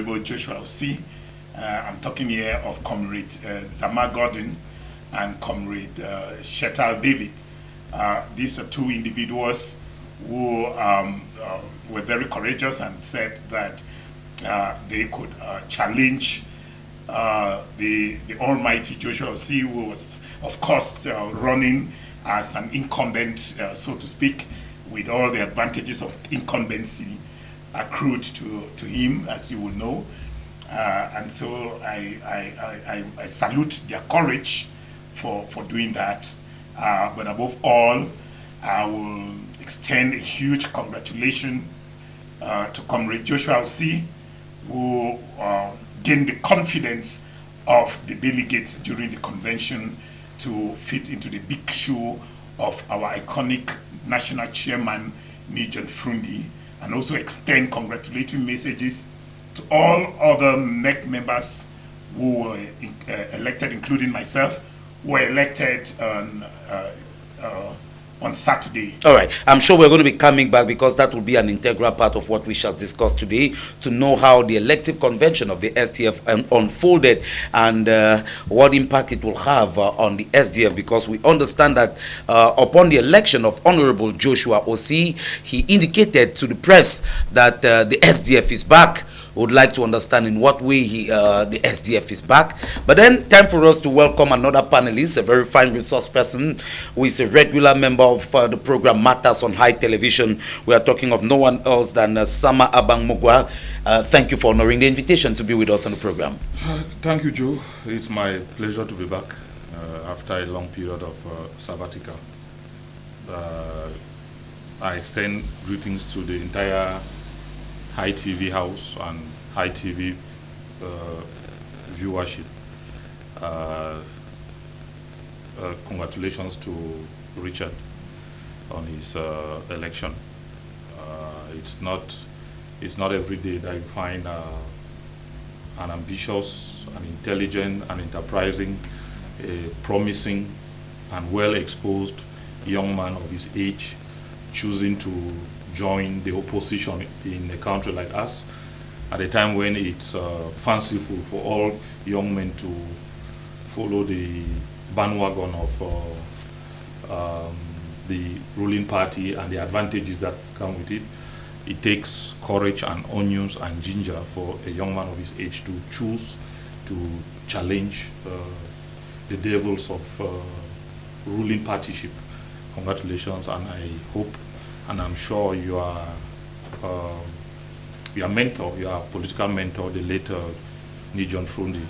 Honorable Joshua Osei. I'm talking here of Comrade Zama Gordon and Comrade Shetal David. These are two individuals who were very courageous and said that they could challenge the almighty Joshua Osei, who was, of course, running as an incumbent, so to speak, with all the advantages of incumbency accrued to him, as you will know. And so I salute their courage for doing that. But above all, I will extend a huge congratulation to Comrade Joshua Osei, who gained the confidence of the delegates during the convention to fit into the big shoe of our iconic national chairman, Nijon Frundi, and also extend congratulatory messages to all other NEC members who were elected, including myself, who were elected on Saturday. All right. I'm sure we're going to be coming back because that will be an integral part of what we shall discuss today, to know how the elective convention of the SDF unfolded and what impact it will have on the SDF, because we understand that upon the election of Honorable Joshua Osei, he indicated to the press that the SDF is back. Would like to understand in what way the SDF is back. But then, time for us to welcome another panelist, a very fine resource person who is a regular member of the program Matters on High Television. We are talking of no one else than Sama Abang Mugwa. Thank you for honoring the invitation to be with us on the program. Thank you, Joe. It's my pleasure to be back after a long period of sabbatical. I extend greetings to the entire High TV house and High TV viewership. Congratulations to Richard on his election. It's not every day that you find an ambitious, an intelligent, an enterprising, promising, and well-exposed young man of his age choosing to join the opposition in a country like us at a time when it's fanciful for all young men to follow the bandwagon of the ruling party and the advantages that come with it. It takes courage and onions and ginger for a young man of his age to choose to challenge the devils of ruling partyship. Congratulations, and I hope and I'm sure your mentor, your political mentor, the late Nijon Frundi,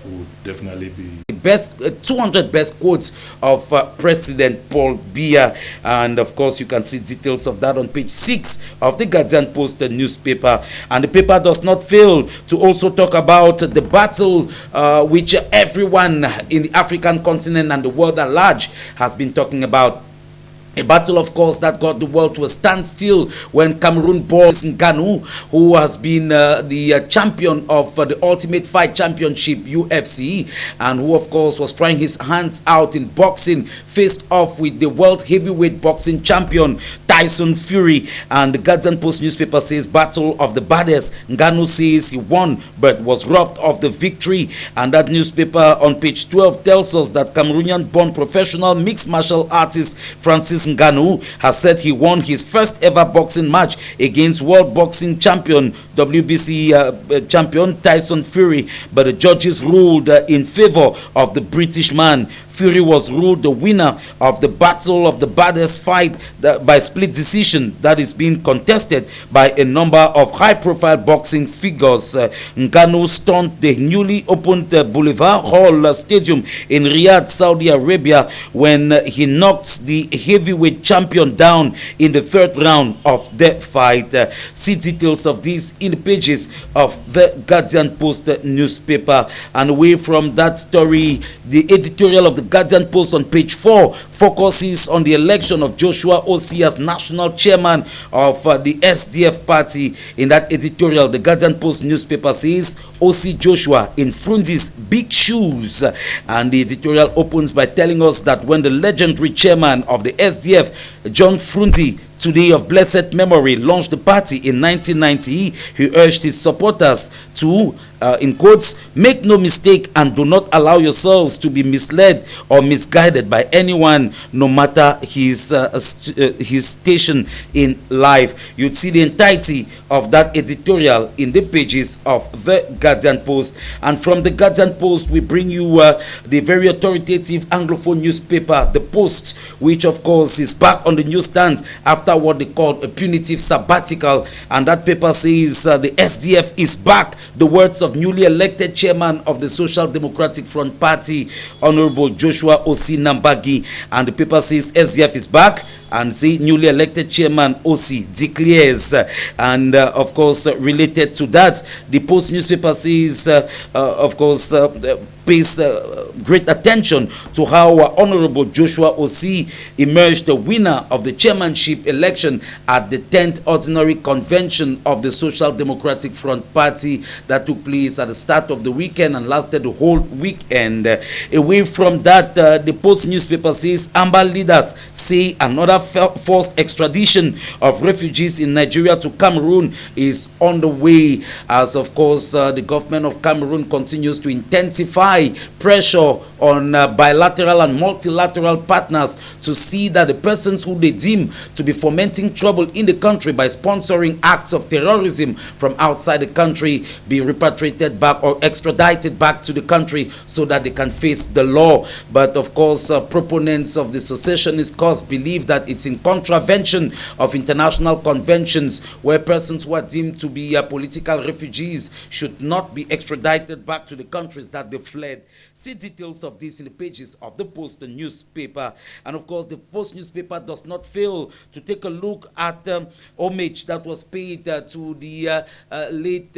would definitely be best 200 best quotes of President Paul Biya, and of course you can see details of that on page 6 of the Guardian Post newspaper. And the paper does not fail to also talk about the battle which everyone in the African continent and the world at large has been talking about. A battle, of course, that got the world to a standstill when Cameroon-born Ngannou, who has been the champion of the Ultimate Fight Championship, UFC, and who, of course, was trying his hands out in boxing, faced off with the world heavyweight boxing champion, Tyson Fury. And the Guardian Post newspaper says, battle of the baddest. Ngannou says he won, but was robbed of the victory. And that newspaper on page 12 tells us that Cameroonian-born professional mixed martial artist Francis Ngannou has said he won his first ever boxing match against world boxing champion, WBC champion Tyson Fury, but the judges ruled in favor of the British man. Fury was ruled the winner of the battle of the baddest fight by split decision that is being contested by a number of high-profile boxing figures. Ngannou stunned the newly opened Boulevard Hall Stadium in Riyadh, Saudi Arabia, when he knocked the heavyweight champion down in the third round of the fight. See details of this in the pages of the Guardian Post newspaper. And away from that story, the editorial of the Guardian Post on page 4 focuses on the election of Joshua Osei as national chairman of the SDF party. In that editorial, the Guardian Post newspaper says Osei Joshua in Frundi's big shoes. And the editorial opens by telling us that when the legendary chairman of the SDF, John Frundi, today of blessed memory, launched the party in 1990. He urged his supporters to, in quotes, make no mistake and do not allow yourselves to be misled or misguided by anyone, no matter his station in life. You'd see the entirety of that editorial in the pages of the Guardian Post. And from the Guardian Post, we bring you the very authoritative Anglophone newspaper, The Post, which of course is back on the newsstands after what they call a punitive sabbatical. And that paper says the SDF is back. The words of newly elected chairman of the Social Democratic Front Party, Honorable Joshua Osi Nambagi. And the paper says SDF is back, and the newly elected chairman Osi declares. And of course, related to that, the Post newspaper says, of course, pays great attention to how Honorable Joshua Osi emerged the winner of the chairmanship election at the 10th Ordinary Convention of the Social Democratic Front Party that took place at the start of the weekend and lasted the whole weekend. Away from that, the Post newspaper says Amber leaders say another forced extradition of refugees in Nigeria to Cameroon is on the way, as of course the government of Cameroon continues to intensify pressure on bilateral and multilateral partners to see that the persons who they deem to be fomenting trouble in the country by sponsoring acts of terrorism from outside the country be repatriated back or extradited back to the country so that they can face the law. But of course, proponents of the secessionist cause believe that it's in contravention of international conventions where persons who are deemed to be political refugees should not be extradited back to the countries that they fled. See details of this in the pages of the Post newspaper. And of course, the Post newspaper does not fail to take a look at homage that was paid to the late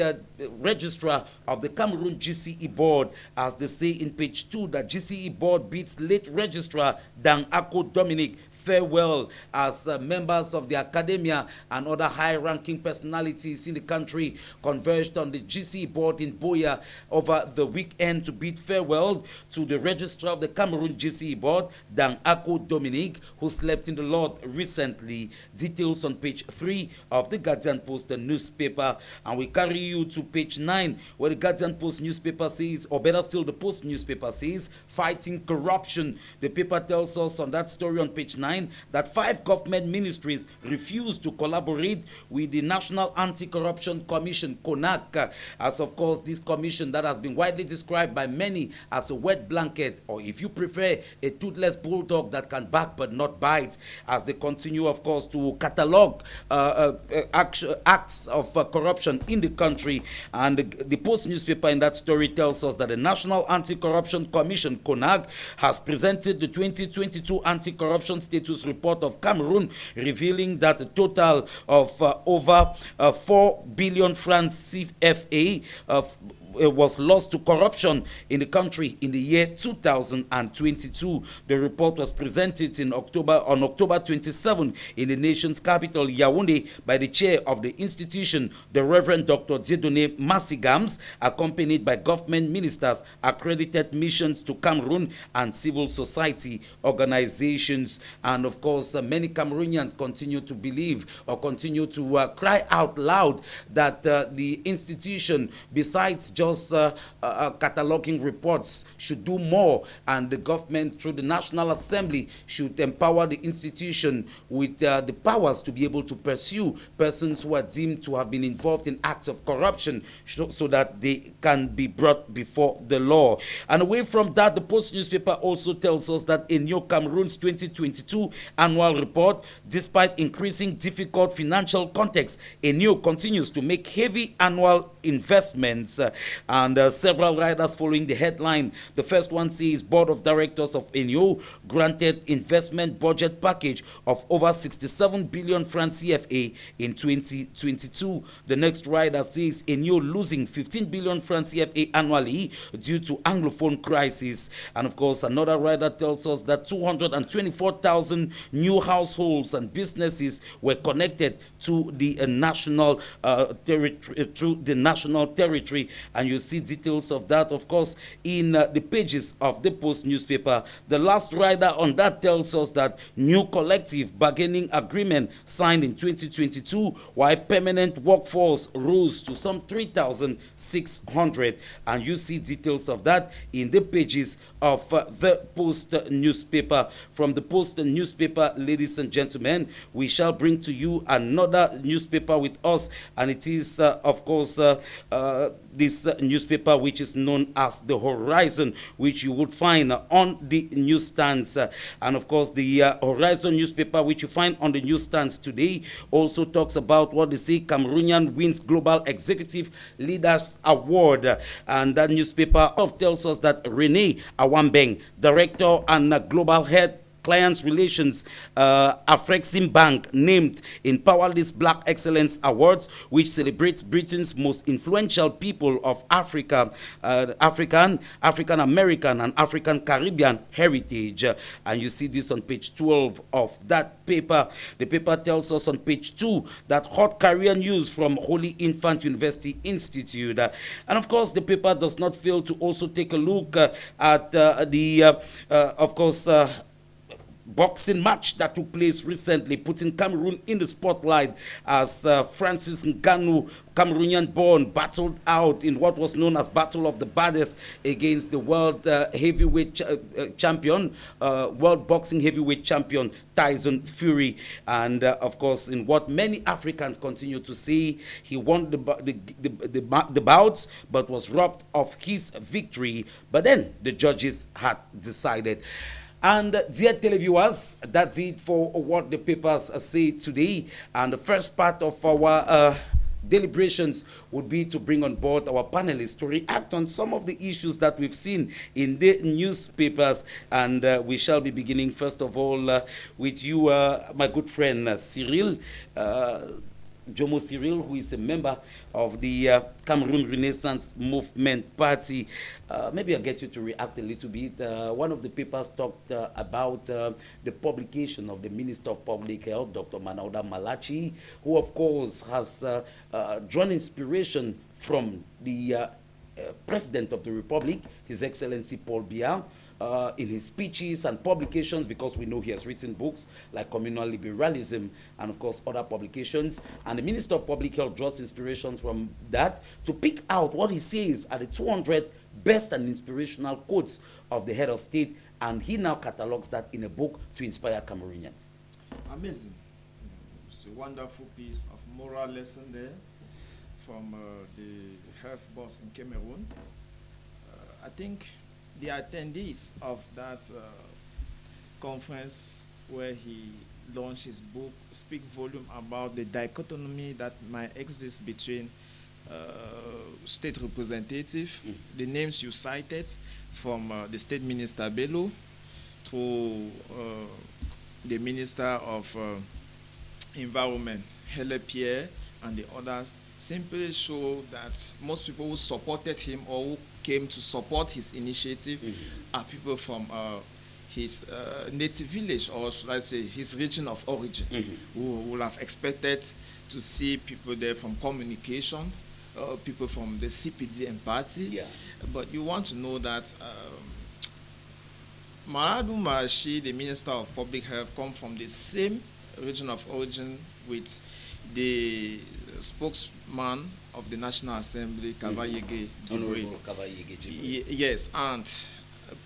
registrar of the Cameroon GCE board, as they say in page 2 that GCE board bids late registrar Dan Ako Dominic farewell as members of the academia and other high-ranking personalities in the country converged on the GCE board in Boya over the weekend to bid farewell to the registrar of the Cameroon GCE board, Dan Ako Dominic, who slept in the Lord recently. Details on page 3 of the Guardian Post the newspaper. And we carry you to page 9, where the Guardian Post newspaper says, or better still, the Post newspaper says, fighting corruption. The paper tells us on that story on page 9 that 5 government ministries refused to collaborate with the National Anti-Corruption Commission, CONAC, as of course this commission that has been widely described by many as a wet blanket, or if you prefer, a toothless bulldog that can bark but not bite, as they continue of course to catalog acts of corruption in the country. And the Post newspaper in that story tells us that the National Anti-Corruption Commission, CONAC, has presented the 2022 Anti-Corruption Status Report of Cameroon, revealing that a total of over 4 billion francs CFA was lost to corruption in the country in the year 2022. The report was presented on October 27 in the nation's capital, Yaoundé, by the chair of the institution, the Reverend Dr. Dieudonné Massigams, accompanied by government ministers, accredited missions to Cameroon, and civil society organizations. And of course, many Cameroonians continue to believe or continue to cry out loud that the institution, besides just cataloging reports, should do more, and the government through the National Assembly should empower the institution with the powers to be able to pursue persons who are deemed to have been involved in acts of corruption so that they can be brought before the law. And away from that, the Post newspaper also tells us that in New Cameroon's 2022 annual report, despite increasing difficult financial context, ENIO continues to make heavy annual investments, and several riders following the headline. The first one says Board of Directors of ENIO granted investment budget package of over 67 billion francs CFA in 2022. The next rider says ENIO losing 15 billion francs CFA annually due to Anglophone crisis. And of course, another rider tells us that 224,000 new households and businesses were connected to the national territory, through the national territory. And you see details of that, of course, in the pages of the Post newspaper. The last rider on that tells us that new collective bargaining agreement signed in 2022, while permanent workforce rose to some 3,600. And you see details of that in the pages of the Post newspaper. From the Post newspaper, ladies and gentlemen, we shall bring to you another newspaper with us, and it is, of course, this newspaper which is known as The Horizon, which you would find on the newsstands. And of course, the Horizon newspaper, which you find on the newsstands today, also talks about what they say Cameroonian wins Global Executive Leaders Award. And that newspaper tells us that Rene Awambeng, director and global head Clients Relations, Afrexim Bank, named in Powerless Black Excellence Awards, which celebrates Britain's most influential people of Africa, African American, and African Caribbean heritage. And you see this on page 12 of that paper. The paper tells us on page 2 that hot career news from Holy Infant University Institute. And of course, the paper does not fail to also take a look at boxing match that took place recently, putting Cameroon in the spotlight as Francis Ngannou, Cameroonian-born, battled out in what was known as Battle of the Baddest against the world heavyweight champion, world boxing heavyweight champion Tyson Fury. And of course, in what many Africans continue to say, he won the bouts, but was robbed of his victory. But then the judges had decided. And dear televiewers, that's it for what the papers say today. And the first part of our deliberations would be to bring on board our panelists to react on some of the issues that we've seen in the newspapers. And we shall be beginning, first of all, with you, my good friend Cyril. Jomo Cyril, who is a member of the Cameroon Renaissance Movement Party. Maybe I'll get you to react a little bit. One of the papers talked about the publication of the Minister of Public Health, Dr. Manauda Malachi, who of course has drawn inspiration from the President of the Republic, His Excellency Paul Biya, in his speeches and publications, because we know he has written books like Communal Liberalism and of course other publications. And the Minister of Public Health draws inspirations from that to pick out what he says are the 200 best and inspirational quotes of the head of state, and he now catalogs that in a book to inspire Cameroonians. Amazing. It's a wonderful piece of moral lesson there from the health boss in Cameroon. I think the attendees of that conference where he launched his book speak volume about the dichotomy that might exist between state representative, the names you cited, from the State Minister Bello to the Minister of Environment, Hele Pierre, and the others, simply show that most people who supported him or who came to support his initiative are people from his native village, or should I say his region of origin, who would have expected to see people there from communication, people from the CPDM party. Yeah. But you want to know that Manauda Malachi, the Minister of Public Health, come from the same region of origin with the spokesman of the National Assembly, Kavayege Dibwe. Yes, and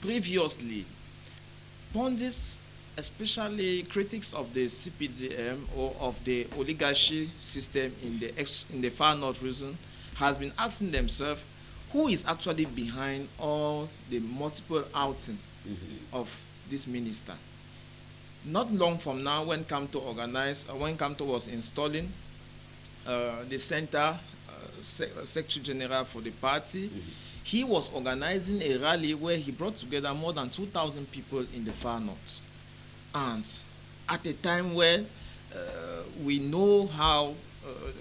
previously, pundits, especially critics of the CPDM or of the oligarchy system in the far north region, has been asking themselves who is actually behind all the multiple outing of this minister. Not long from now, when Kamto was installing the center secretary general for the party, he was organizing a rally where he brought together more than 2,000 people in the far north. And at a time when we know how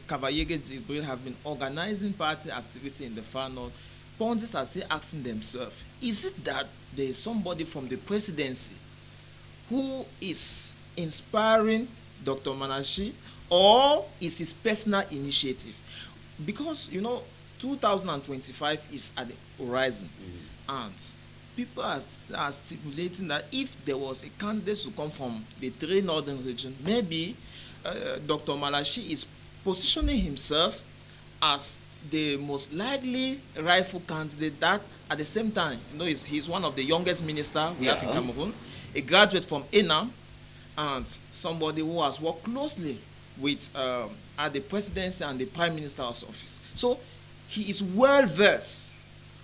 Kavayege Dibwe have been organizing party activity in the far north, pundits are still asking themselves, is it that there is somebody from the presidency who is inspiring Dr. Malachi, or is his personal initiative? Because, you know, 2025 is at the horizon, and people are stipulating that if there was a candidate to come from the three northern region, maybe Dr. Malachi is positioning himself as the most likely rightful candidate. That at the same time, he's one of the youngest ministers we have in Cameroon, a graduate from ENAM, and somebody who has worked closely with at the presidency and the prime minister's office. So he is well versed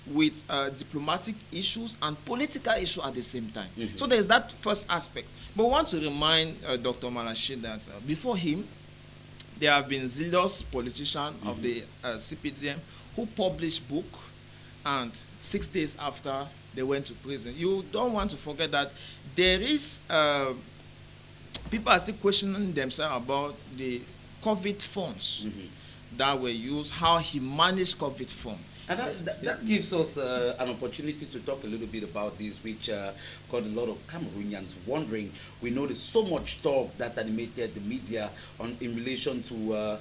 with diplomatic issues and political issues at the same time. So there is that first aspect. But I want to remind Dr. Malachi that before him, there have been zealous politicians of the CPDM who published book, and 6 days after they went to prison. You don't want to forget that there is people are still questioning themselves about the COVID funds that were used, how he managed COVID funds. And that gives us an opportunity to talk a little bit about this, which got a lot of Cameroonians wondering. We know there's so much talk that animated the media in relation to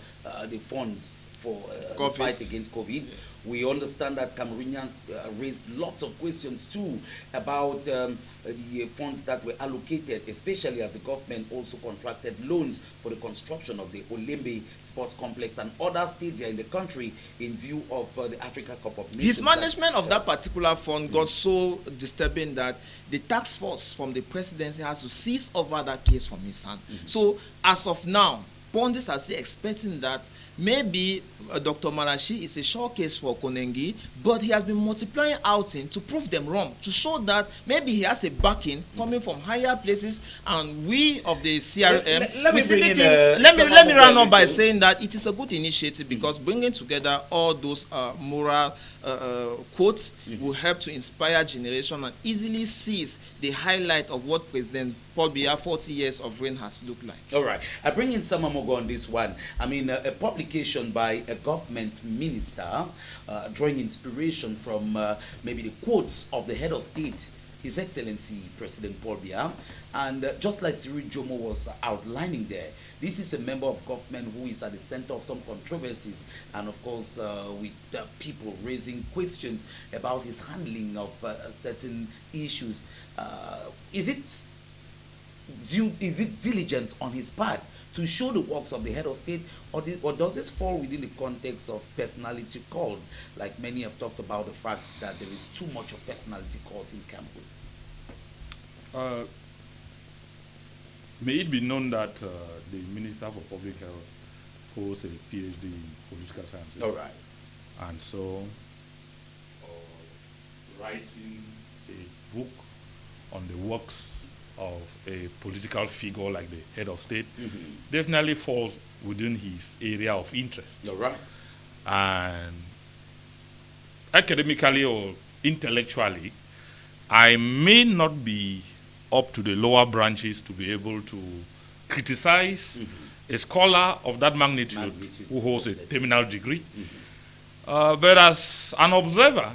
the funds for the fight against COVID. We understand that Cameroonians raised lots of questions too about the funds that were allocated, especially as the government also contracted loans for the construction of the Olembe Sports Complex and other stadia in the country in view of the Africa Cup of Nations. His management of that particular fund got so disturbing that the task force from the presidency has to seize over that case from his hand. So as of now, pundits are still expecting that maybe Dr. Malachi is a showcase for Konengi, but he has been multiplying outing to prove them wrong, to show that maybe he has a backing coming from higher places, and we of the CRM. Let me run on by saying that it is a good initiative, because bringing together all those moral quotes will help to inspire generation and easily seize the highlight of what President Paul Biya 40 years of reign has looked like. All right, I bring in Samamogo on this one. I mean, a publication by a government minister drawing inspiration from maybe the quotes of the head of state, His Excellency President Paul Biya, and just like Cyril Jomo was outlining there, this is a member of government who is at the center of some controversies, and of course with people raising questions about his handling of certain issues. Is it diligence on his part to show the works of the head of state, or does this fall within the context of personality cult, like many have talked about the fact that there is too much of personality cult in Cameroon? May it be known that the Minister for Public Health holds a PhD in political sciences. All right. And so writing a book on the works of a political figure like the head of state definitely falls within his area of interest. All right. And academically or intellectually, I may not be up to the lower branches to be able to criticize a scholar of that magnitude who holds a terminal degree. But as an observer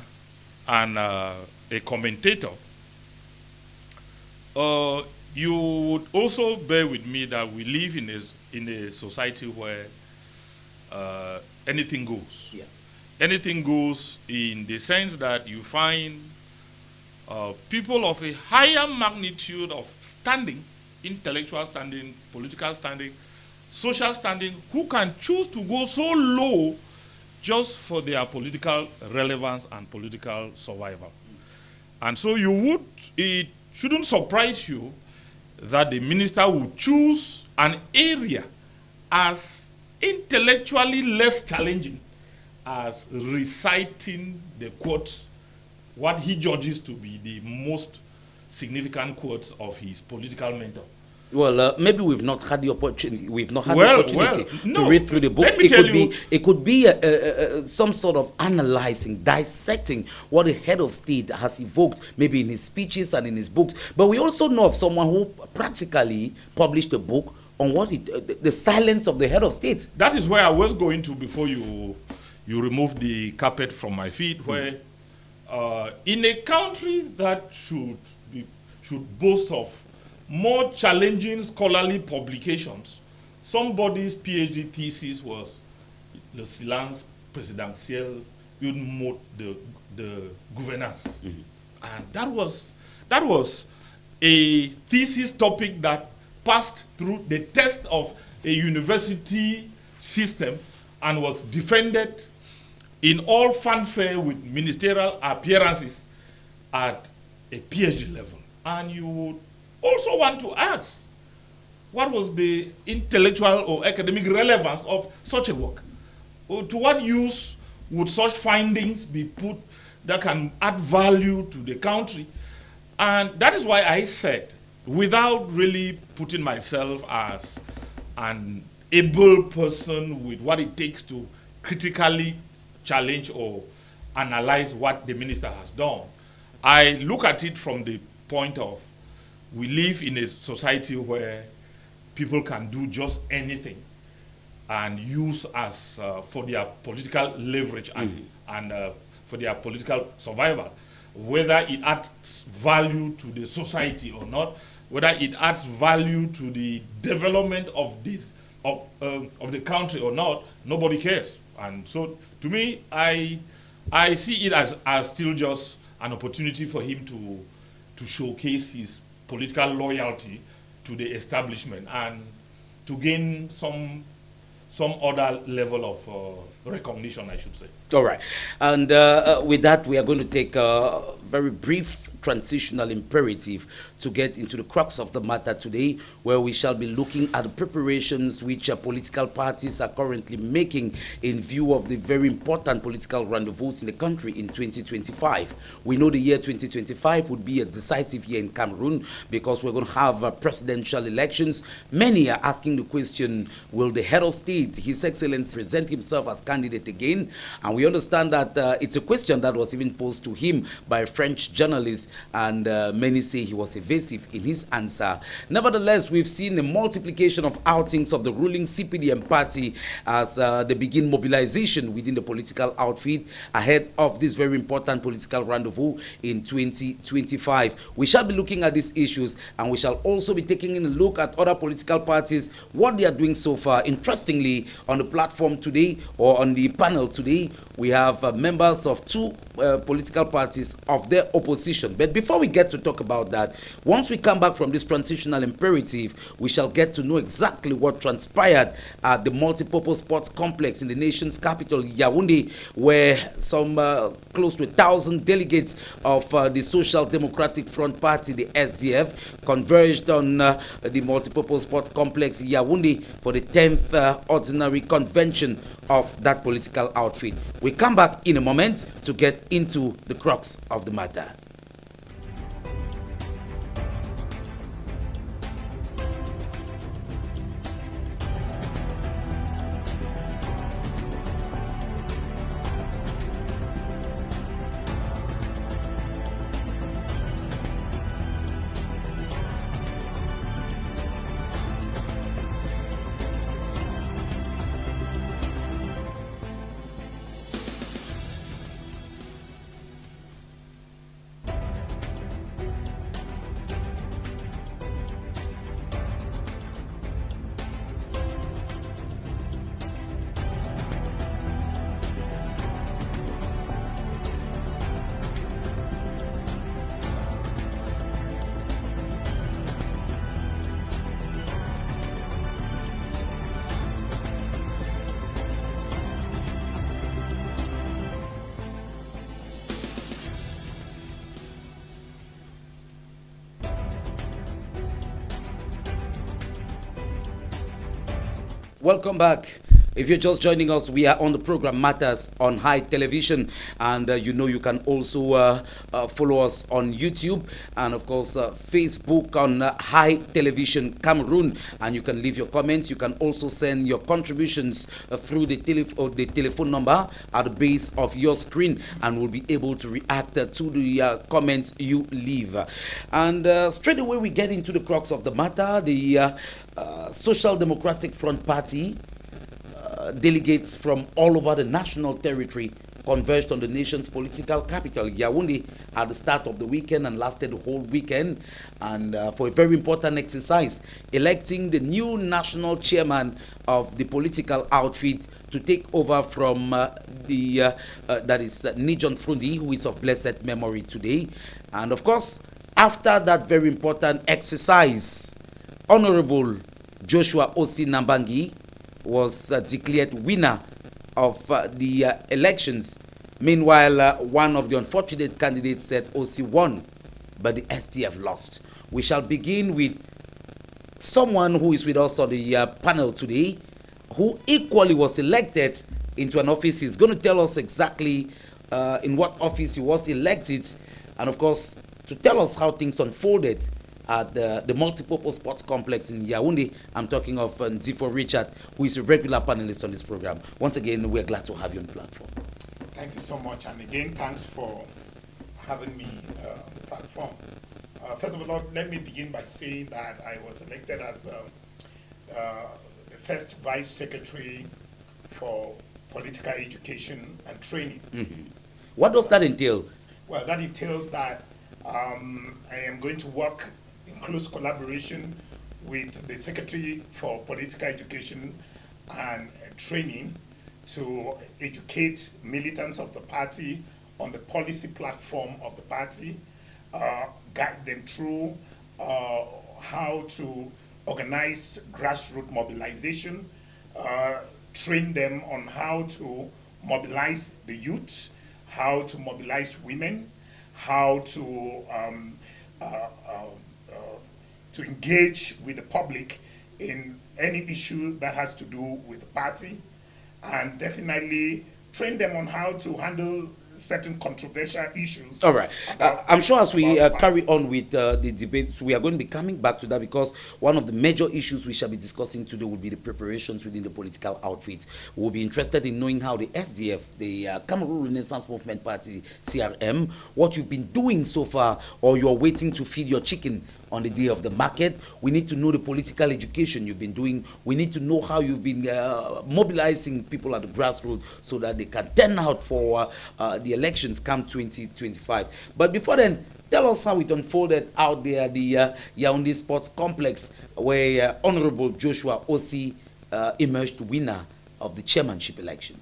and a commentator, you would also bear with me that we live in a society where anything goes. Yeah. Anything goes in the sense that you find people of a higher magnitude of standing, intellectual standing, political standing, social standing, who can choose to go so low just for their political relevance and political survival. And so it shouldn't surprise you that the minister would choose an area as intellectually less challenging as reciting the quotes, what he judges to be the most significant quotes of his political mentor. Well, maybe we've not had the opportunity. To read through the books. It could be some sort of analyzing, dissecting what the head of state has evoked, maybe in his speeches and in his books. But we also know of someone who practically published a book on the silence of the head of state. That is where I was going to before you remove the carpet from my feet. Where in a country that should boast of more challenging scholarly publications, somebody's PhD thesis was Le Silence Présidentiel the governance. And that was a thesis topic that passed through the test of a university system and was defended in all fanfare with ministerial appearances at a PhD level. And you would also want to ask, what was the intellectual or academic relevance of such a work? Or to what use would such findings be put that can add value to the country? And that is why I said, without really putting myself as an able person with what it takes to critically challenge or analyze what the minister has done, I look at it from the point of, we live in a society where people can do just anything and use as for their political leverage and for their political survival, whether it adds value to the society or not, whether it adds value to the development of the country or not, nobody cares. And so, to me, I see it as still just an opportunity for him to showcase his political loyalty to the establishment and to gain some other level of recognition, I should say. All right. And with that, we are going to take a very brief transitional imperative to get into the crux of the matter today, where we shall be looking at the preparations which political parties are currently making in view of the very important political rendezvous in the country in 2025. We know the year 2025 would be a decisive year in Cameroon because we're going to have presidential elections. Many are asking the question, will the head of state, His Excellency, present himself as candidate again? And we understand that it's a question that was even posed to him by a French journalist, and many say he was evasive in his answer. Nevertheless, we've seen a multiplication of outings of the ruling CPDM party as they begin mobilization within the political outfit ahead of this very important political rendezvous in 2025. We shall be looking at these issues, and we shall also be taking in a look at other political parties, what they are doing so far. Interestingly, on the platform today, or on the panel today, we have members of two political parties of their opposition. But before we get to talk about that, once we come back from this transitional imperative, we shall get to know exactly what transpired at the multipurpose sports complex in the nation's capital, Yaoundé, where some close to 1,000 delegates of the Social Democratic Front Party, the SDF, converged on the multipurpose sports complex, Yaoundé, for the 10th ordinary convention of that political outfit. We come back in a moment to get into the crux of the matter. Welcome back. If you're just joining us, we are on the program Matters on High Television, and you know you can also follow us on YouTube and of course Facebook on High Television Cameroon, and you can leave your comments. You can also send your contributions through the telephone number at the base of your screen, and we'll be able to react to the comments you leave. And straight away we get into the crux of the matter. The Social Democratic Front Party delegates from all over the national territory converged on the nation's political capital, Yaoundé, at the start of the weekend and lasted the whole weekend, and for a very important exercise, electing the new national chairman of the political outfit to take over from that is Nijon Frundi, who is of blessed memory today. And of course, after that very important exercise, Honorable Joshua Osi Nambangi was declared winner of the elections. Meanwhile, one of the unfortunate candidates said Osi won, but the SDF lost. We shall begin with someone who is with us on the panel today, who equally was elected into an office. He's going to tell us exactly in what office he was elected, and of course, to tell us how things unfolded at the multipurpose sports complex in Yaoundé. I'm talking of Nzifo Richard, who is a regular panelist on this program. Once again, we're glad to have you on the platform. Thank you so much, and again, thanks for having me on the platform. First of all, let me begin by saying that I was elected as the first Vice Secretary for Political Education and Training. Mm-hmm. What does that entail? Well, that entails that I am going to work in close collaboration with the Secretary for Political Education and Training to educate militants of the party on the policy platform of the party, guide them through how to organize grassroots mobilization, train them on how to mobilize the youth, how to mobilize women, how to engage with the public in any issue that has to do with the party, and definitely train them on how to handle certain controversial issues. All right. I'm sure as we carry on with the debates, we are going to be coming back to that, because one of the major issues we shall be discussing today will be the preparations within the political outfits. We'll be interested in knowing how the SDF, the Cameroon Renaissance Movement Party, CRM, what you've been doing so far, or you're waiting to feed your chicken on the day of the market. We need to know the political education you've been doing. We need to know how you've been mobilizing people at the grassroots so that they can turn out for the elections come 2025. But before then, tell us how it unfolded out there at the Yaoundé Sports Complex, where Honorable Joshua Osi emerged winner of the chairmanship election.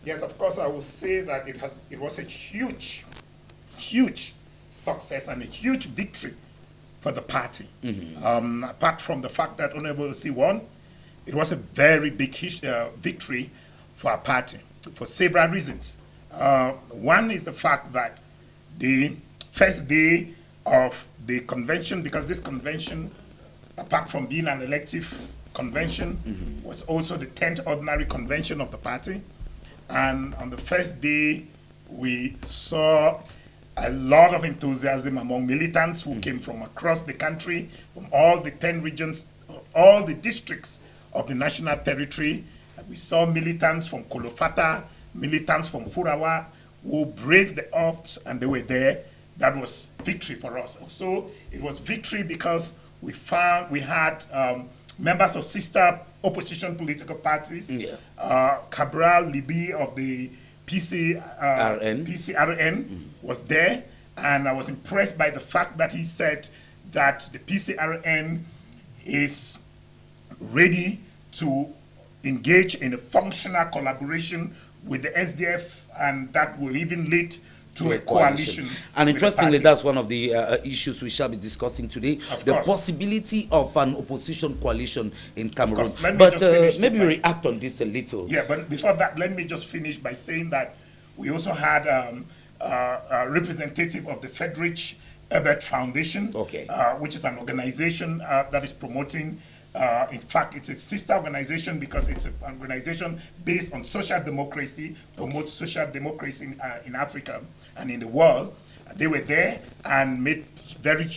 Yes, of course, I will say that it was a huge success and a huge victory for the party. Mm-hmm. Apart from the fact that Honorable Osi won, it was a very big victory for our party for several reasons. One is the fact that the first day of the convention, because this convention, apart from being an elective convention, mm-hmm. was also the 10th ordinary convention of the party. And on the first day, we saw a lot of enthusiasm among militants who came from across the country, from all the 10 regions, all the districts of the national territory. We saw militants from Kolofata, militants from Furawa, who braved the odds, and they were there. That was victory for us. So it was victory because we had members of sister opposition political parties, Cabral Libi of the PCRN was there, and I was impressed by the fact that he said that the PCRN is ready to engage in a functional collaboration with the SDF, and that will even lead to a coalition. And interestingly, that's one of the issues we shall be discussing today, the possibility of an opposition coalition in Cameroon. But maybe react on this a little. Yeah, but before that, let me just finish by saying that we also had a representative of the Friedrich Ebert Foundation, which is an organization that is promoting, in fact, it's a sister organization because it's an organization based on social democracy, promotes social democracy in Africa and in the world. They were there and made very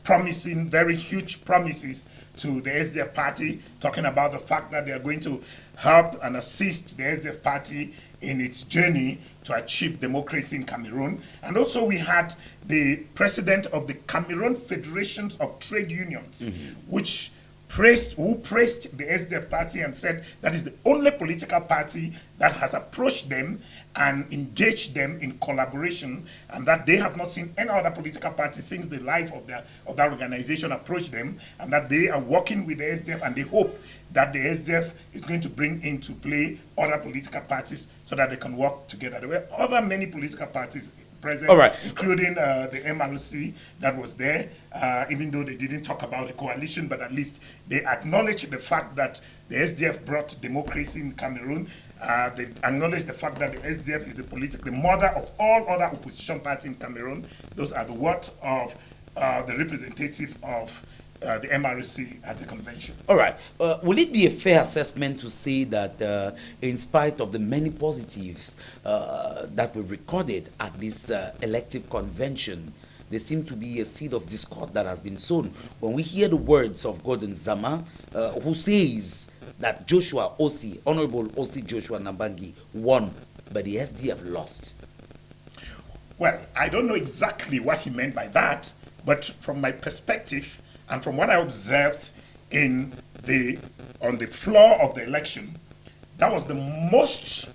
promising, very huge promises to the SDF party, talking about the fact that they are going to help and assist the SDF party in its journey to achieve democracy in Cameroon. And also we had the president of the Cameroon Federations of Trade Unions, who praised the SDF party and said that is the only political party that has approached them and engaged them in collaboration, and that they have not seen any other political party since the life of that organization approach them, and that they are working with the SDF, and they hope that the SDF is going to bring into play other political parties so that they can work together. There were many political parties present, including the MRC that was there, even though they didn't talk about the coalition, but at least they acknowledged the fact that the SDF brought democracy in Cameroon. They acknowledge the fact that the SDF is the mother of all other opposition parties in Cameroon. Those are the words of the representative of the MRC at the convention. All right. Will it be a fair assessment to say that in spite of the many positives that were recorded at this elective convention, there seems to be a seed of discord that has been sown when we hear the words of Gordon Zama, who says that Joshua Osei, Honorable Osei Joshua Nambangi, won, but the SDF lost? Well, I don't know exactly what he meant by that, but from my perspective and from what I observed on the floor of the election, that was the most,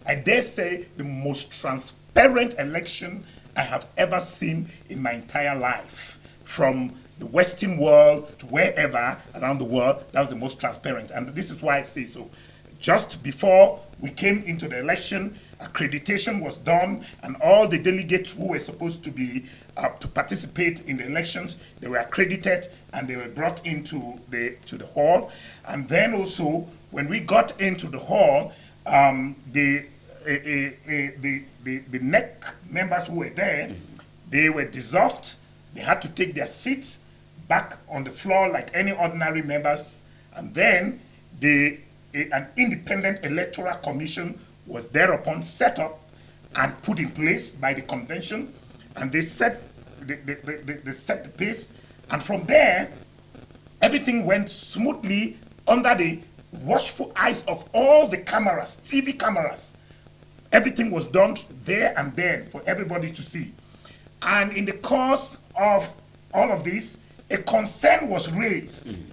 I dare say, the most transparent election I have ever seen in my entire life. From the Western world to wherever around the world, that was the most transparent. And this is why I say so. Just before we came into the election, accreditation was done, and all the delegates who were supposed to be to participate in the elections, they were accredited and they were brought into the hall. And then also, when we got into the hall, the NEC members who were there, they were dissolved. They had to take their seats back on the floor like any ordinary members. And then an independent electoral commission was thereupon set up and put in place by the convention, and they set the pace. And from there, everything went smoothly under the watchful eyes of all the cameras, TV cameras. Everything was done there and then for everybody to see. And in the course of all of this, a concern was raised.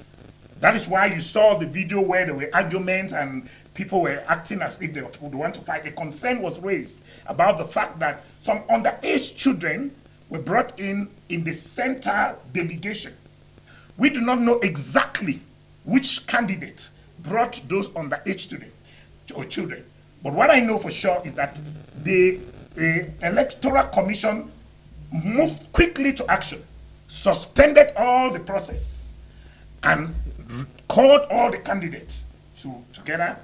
That is why you saw the video where there were arguments and people were acting as if they would want to fight. A concern was raised about the fact that some underage children were brought in the center delegation. We do not know exactly which candidate brought those underage children. But what I know for sure is that the Electoral Commission moved quickly to action, suspended all the process, and called all the candidates together,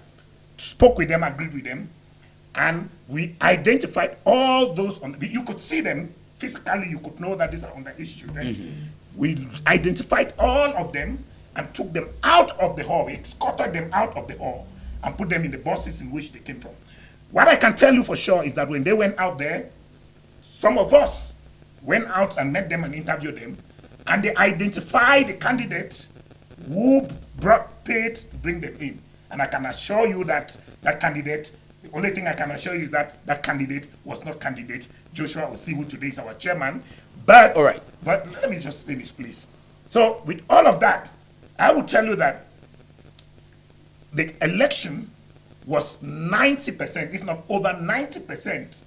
spoke with them, agreed with them, and we identified all those. You could see them physically, you could know that these are underage children. We identified all of them and took them out of the hall. We escorted them out of the hall and put them in the buses in which they came from. What I can tell you for sure is that when they went out there, some of us went out and met them and interviewed them, and they identified the candidates who paid to bring them in. And I can assure you that that candidate, the only thing I can assure you is that that candidate was not candidate Joshua Osei, who today is our chairman. But, all right, but let me just finish, please. So with all of that, I will tell you that the election was 90%, if not over 90%,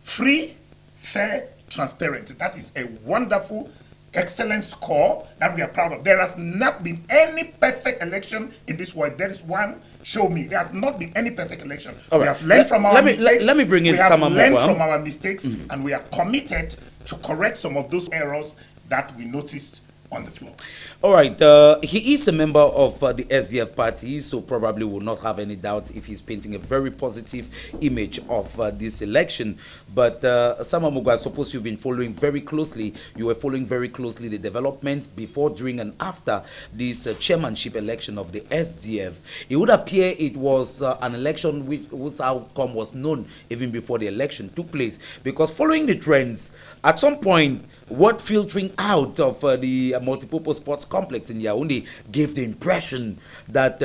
free, fair, transparent. That is a wonderful, excellent score that we are proud of. There has not been any perfect election in this world. There is one. Show me. There has not been any perfect election. We have learned from our mistakes. Let me bring in Sama Mogwam. We have learned from our mistakes, and we are committed to correct some of those errors that we noticed on the floor. All right, he is a member of the SDF party, so probably will not have any doubt if he's painting a very positive image of this election. But Sama Mogwam, I suppose you've been following very closely. You were following very closely the developments before, during, and after this chairmanship election of the SDF. It would appear it was an election whose outcome was known even before the election took place, because following the trends, at some point, what filtering out of the multipurpose sports complex in Yaoundé gave the impression that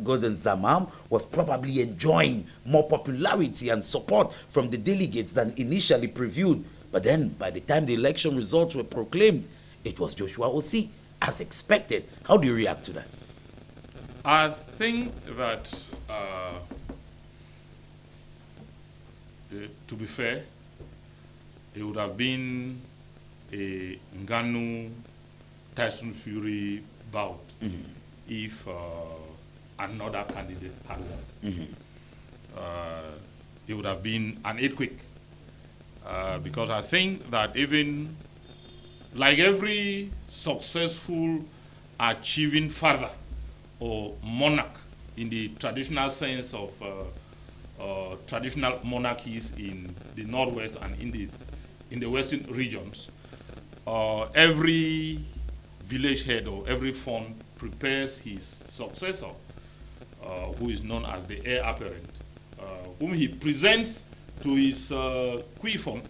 Gordon Zama was probably enjoying more popularity and support from the delegates than initially previewed. But then, by the time the election results were proclaimed, it was Joshua Osei, as expected. How do you react to that? I think that to be fair, it would have been a Ngannou Tyson Fury bout if another candidate had won. It would have been an earthquake, because I think that even like every successful achieving father or monarch in the traditional sense of traditional monarchies in the Northwest and in the Western regions, every village head or every fund prepares his successor, who is known as the heir apparent, whom he presents to his quiffon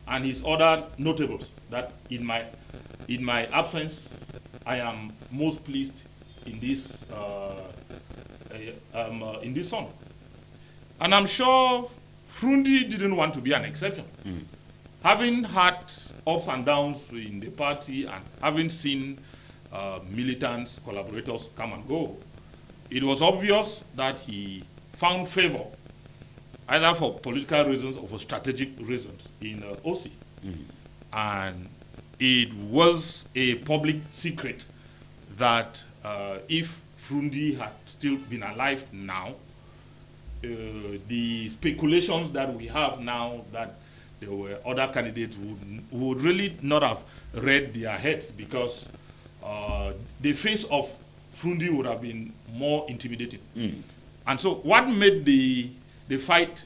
and his other notables that in my absence I am most pleased in this son. And I'm sure Frundi didn't want to be an exception. Having had ups and downs in the party and having seen militants, collaborators come and go, it was obvious that he found favor either for political reasons or for strategic reasons in OC. And it was a public secret that if Frundi had still been alive now, the speculations that we have now that there were other candidates would really not have read their heads, because the face of Frundi would have been more intimidating. And so what made the fight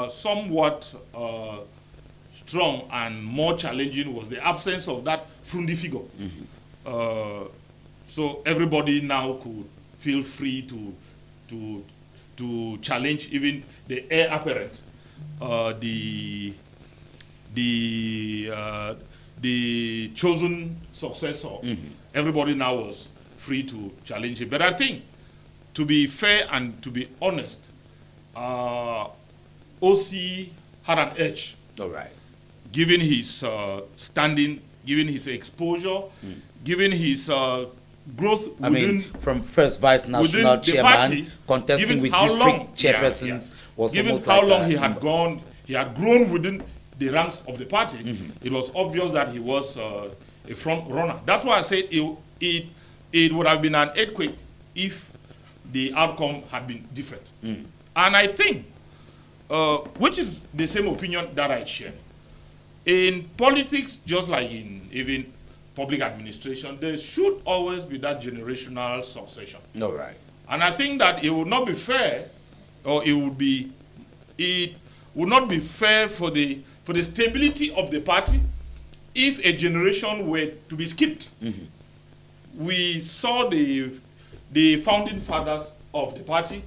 somewhat strong and more challenging was the absence of that Frundi figure. So everybody now could feel free to challenge even the heir apparent, the chosen successor. Everybody now was free to challenge him. But I think, to be fair and to be honest, OC had an edge. All right. Given his standing, given his exposure, given his growth within, from first vice national chairman party, contesting with district chairpersons, was given almost how like long he had grown within the ranks of the party. It was obvious that he was a front runner. That's why I said it would have been an earthquake if the outcome had been different. And I think, which is the same opinion that I share, in politics, just like in even public administration, there should always be that generational succession. All right. And I think that it would not be fair, or it would not be fair for the stability of the party if a generation were to be skipped. We saw the founding fathers of the party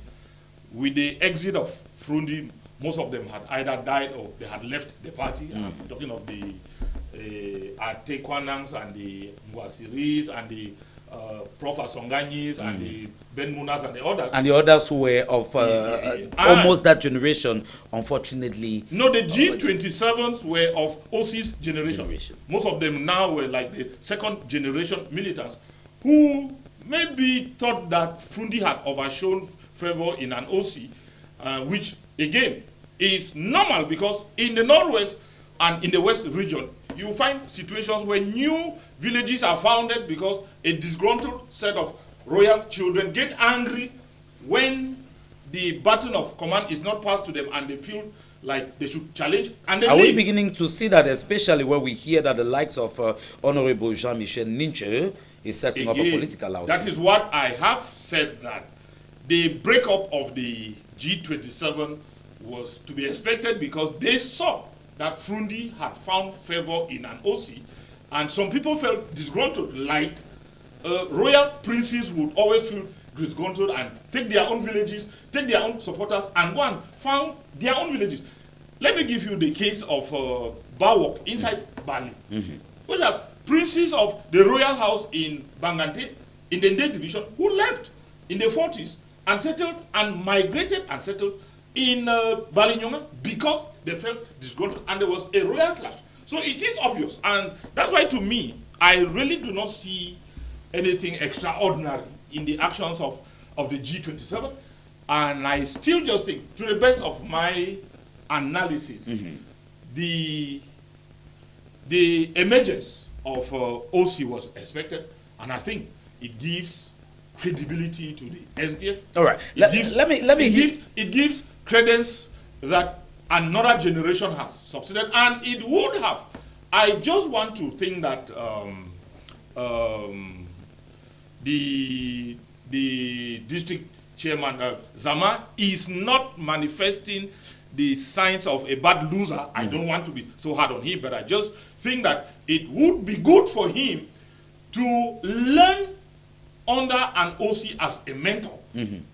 with the exit of Frundi. Most of them had either died or they had left the party. I'm talking of the Atekwanangs and the Mwasiris and the Prof. Asonganyis and the Ben Munas and the others. And the others who were of almost that generation, unfortunately. No, the G27s were of OC's generation. Most of them now were like the second generation militants who maybe thought that Frundi had overshown favor in an OC, which again is normal, because in the Northwest and in the West region, you find situations where new villages are founded because a disgruntled set of royal children get angry when the baton of command is not passed to them and they feel like they should challenge, and they Are leave. we beginning to see that, especially when we hear that the likes of Honorable Jean-Michel Ninche is setting up a political outfit? That is what I have said, that the breakup of the G27 was to be expected because they saw that Frundi had found favor in an OC, and some people felt disgruntled, like royal princes would always feel disgruntled and take their own villages, take their own supporters, and go and found their own villages. Let me give you the case of Bawok inside Bali, which are princes of the royal house in Bangante, in the Nde division, who left in the 40s and settled and migrated and settled in Balinyonga because they felt disgruntled and there was a royal clash. So it is obvious, and that's why, to me, I really do not see anything extraordinary in the actions of the G27, and I still just think, to the best of my analysis, the emergence of OC was expected, and I think it gives credibility to the SDF. All right. It gives credence that another generation has succeeded, and it would have. I just want to think that the district chairman Zama is not manifesting the signs of a bad loser. I don't want to be so hard on him, but I just think that it would be good for him to learn under an OC as a mentor.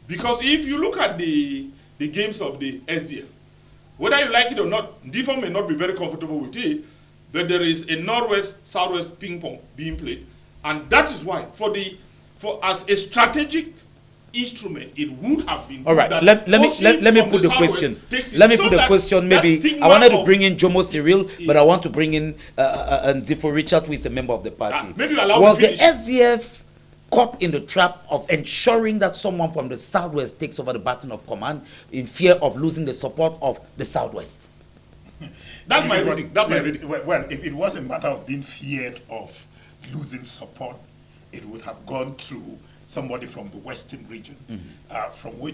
Because if you look at the games of the SDF, whether you like it or not, Ndifo may not be very comfortable with it, but there is a northwest-southwest ping pong being played, and that is why, for as a strategic instrument, it would have been. All right. Let me put the question. Let me put the question. Maybe I wanted to bring in Jomo Cyril, but I want to bring in Ndifo Richard, who is a member of the party. Was the SDF caught in the trap of ensuring that someone from the Southwest takes over the baton of command in fear of losing the support of the Southwest? That's my reading. That's my reading. Well, if it was a matter of being feared of losing support, it would have gone through somebody from the Western region, from where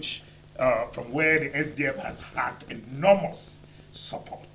the SDF has had enormous support.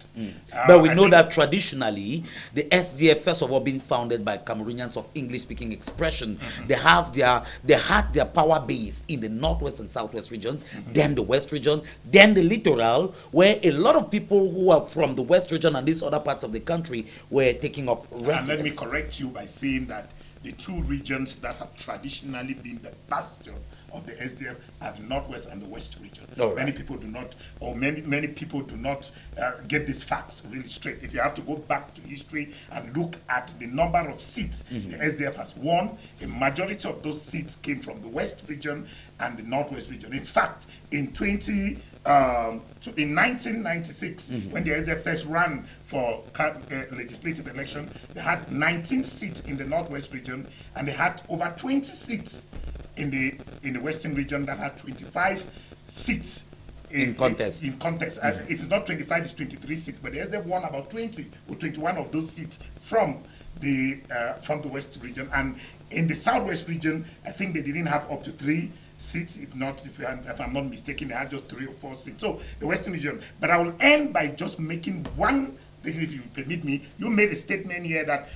But we know that traditionally, the SDF, first of all, being founded by Cameroonians of English-speaking expression, they had their power base in the northwest and southwest regions, then the west region, then the littoral, where a lot of people who are from the west region and these other parts of the country were taking up residence. And let me correct you by saying that the two regions that have traditionally been the bastion of the SDF are the northwest and the west region. Right. Many people do not, or many people do not get these facts really straight. If you have to go back to history and look at the number of seats the SDF has won, a majority of those seats came from the west region and the northwest region. In fact, in 1996, when the SDF first ran for legislative election, they had 19 seats in the northwest region, and they had over 20 seats in the western region that had 25 seats in contest. If it's not 25, it's 23 seats. But the SDF won about 20 or 21 of those seats from the west region, and in the southwest region, I think they didn't have up to 3 seats. If I'm not mistaken, they had just 3 or 4 seats. So the western region. But I will end by just making one. If you permit me, you made a statement here that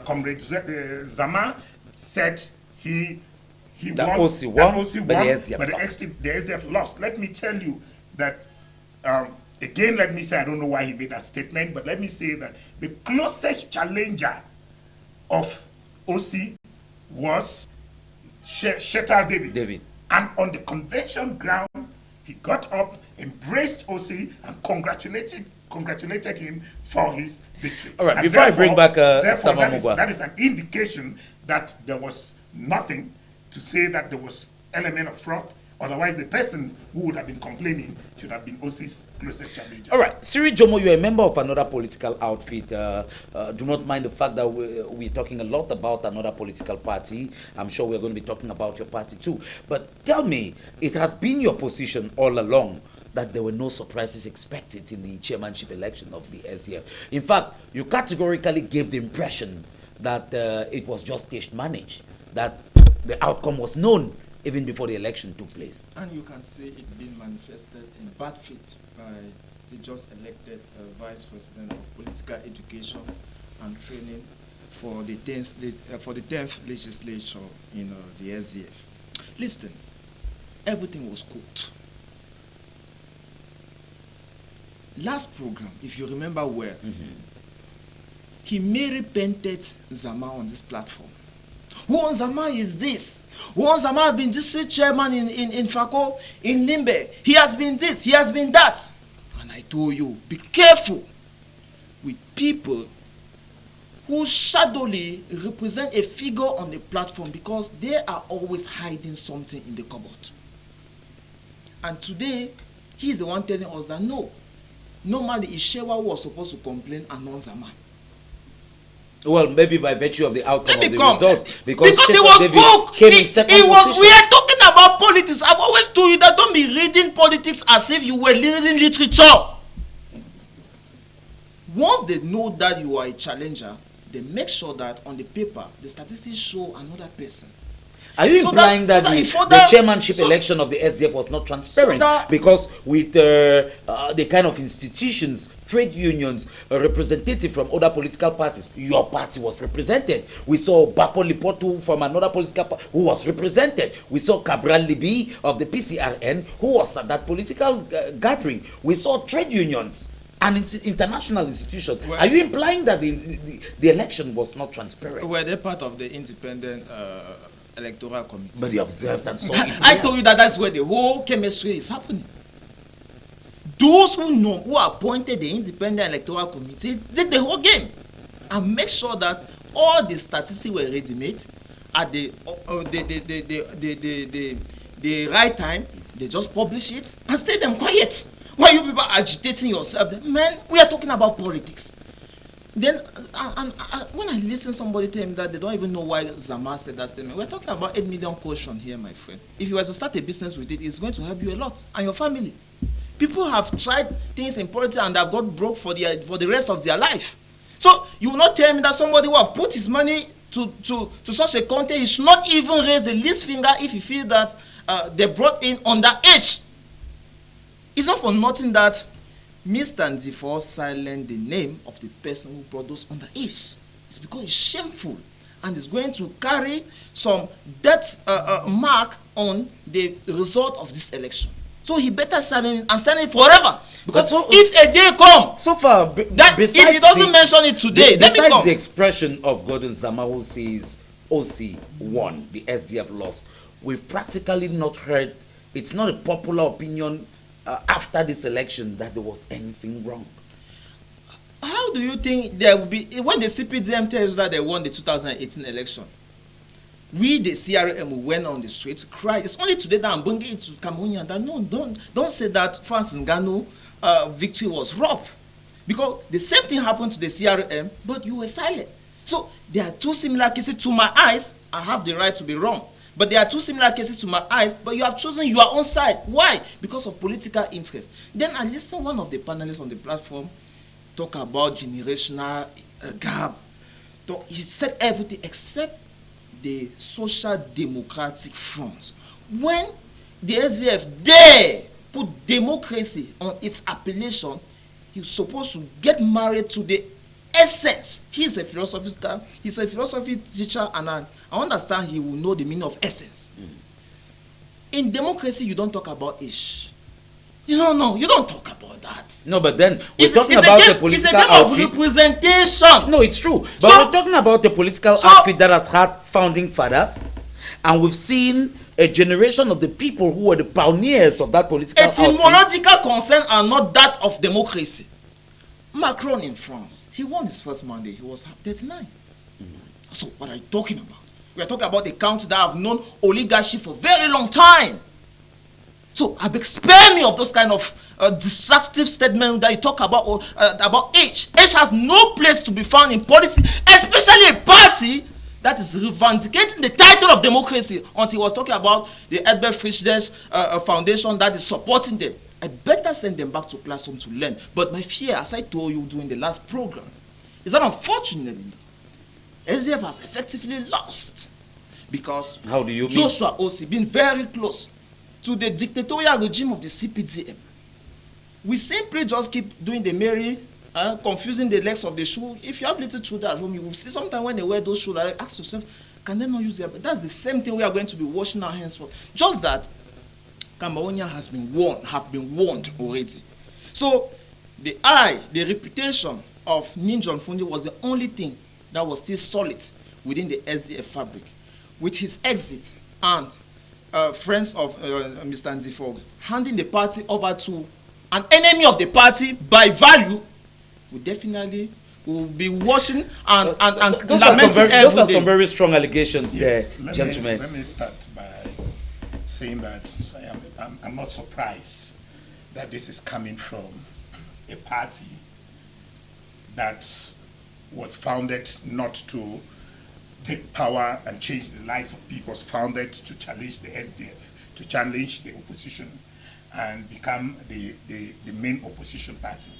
Comrade Zama said he won, but the SDF lost. Let me tell you that, again, let me say, I don't know why he made that statement, but let me say that the closest challenger of OC was Shetal David. And on the convention ground, he got up, embraced OC, and congratulated him for his victory. All right, and before I bring back Sama Mugwa. That is an indication that there was nothing to say that there was element of fraud. Otherwise, the person who would have been complaining should have been OC's closest challenger. All right, Cyril Jomo, you're a member of another political outfit. Do not mind the fact that we're talking a lot about another political party. I'm sure we're going to be talking about your party too. But tell me, it has been your position all along that there were no surprises expected in the chairmanship election of the SDF. In fact, you categorically gave the impression that it was just stage managed, that the outcome was known even before the election took place. And you can see it being manifested in bad faith by the just elected Vice President of Political Education and Training for the 10th legislature in the SDF. Listen, everything was cooked. Last program, if you remember well, he merely painted Zama on this platform. Who Zama is this? Who Zama has been district chairman in Fako, in Limbe. He has been this, he has been that. And I told you, be careful with people who shadowly represent a figure on the platform, because they are always hiding something in the cupboard. And today, he is the one telling us that no, normally Ishewa was supposed to complain and not Zama. Well, maybe by virtue of the outcome of the results, because it was book. Came in second position. We are talking about politics. I've always told you that don't be reading politics as if you were reading literature. Once they know that you are a challenger, they make sure that on the paper, the statistics show another person. Are you So implying that the chairmanship election of the SDF was not transparent? Because with the kind of institutions, trade unions, a representative from other political parties, your party was represented. We saw Bapo Lipotu from another political party who was represented. We saw Cabral Libi of the PCRN who was at that political gathering. We saw trade unions and international institutions. Well, are you implying that the election was not transparent? Well, they're part of the independent electoral committee. But they observed and saw it. I told you that that's where the whole chemistry is happening. Those who know, who appointed the independent electoral committee, did the whole game and make sure that all the statistics were ready-made at the right time. They just publish it and stay them quiet. Why you people agitating yourself? Man, we are talking about politics. Then, when I listen to somebody tell me that they don't even know why Zama said that statement, we're talking about 8 million caution here, my friend. If you were to start a business with it, it's going to help you a lot and your family. People have tried things in politics and have got broke for the rest of their life. So you will not tell me that somebody who have put his money to such a content, he should not even raise the least finger if he feels that they brought in underage. It's not for nothing that Mr. Nzifo silent the name of the person who brought those underage. It's because it's shameful and it's going to carry some death mark on the result of this election. So he better silent and silent forever. Because if a day comes, so far, that if he doesn't mention it today, besides the expression of Gordon Zama who says OC won, the SDF lost, we've practically not heard. It's not a popular opinion after this election that there was anything wrong. How do you think there will be when the CPDM tells that they won the 2018 election? We, the CRM, went on the street to cry. It's only today that I'm bringing it to Cameroonian that no, don't say that Francis Ngannou victory was robbed. Because the same thing happened to the CRM, but you were silent. So there are two similar cases. To my eyes, I have the right to be wrong. But there are two similar cases to my eyes, but you have chosen your own side. Why? Because of political interest. Then I listened to one of the panelists on the platform talk about generational gap. He said everything except the Social Democratic Front. When the SDF dare put democracy on its appellation, he's supposed to get married to the essence. He's a philosophy teacher, and I understand he will know the meaning of essence. In democracy, you don't talk about ish. You don't talk about that. No, but then we're talking about the political outfit. It's a game of representation. No, it's true. But we're talking about the political outfit that has had founding fathers, and we've seen a generation of the people who were the pioneers of that political outfit. Etymological concerns are not that of democracy. Macron in France, he won his first mandate. He was 39. So what are you talking about? We are talking about a country that have known oligarchy for a very long time. So I beg, spare me of those kind of destructive statements that you talk about age. Age has no place to be found in politics, especially a party that is revendicating the title of democracy. Until he was talking about the Edbert Frischdes Foundation that is supporting them. I better send them back to classroom to learn. But my fear, as I told you during the last program, is that unfortunately, SDF has effectively lost. Because how do you mean? Joshua Osi been very close to the dictatorial regime of the CPDM. We simply just keep doing the merry, confusing the legs of the shoe. If you have little children at home, you will see sometimes when they wear those shoes, ask yourself, can they not use their... That's the same thing we are going to be washing our hands for. Just that Cameroonian have been warned already. So the reputation of Ninjon Fundi was the only thing that was still solid within the SDF fabric. With his exit and friends of Mr. Nzifo handing the party over to an enemy of the party by value, we definitely will be washing and those are some very strong allegations. Yes, there, gentlemen. Let me start by saying that I'm not surprised that this is coming from a party that was founded not to take power and change the lives of people, was founded to challenge the SDF, to challenge the opposition and become the main opposition party.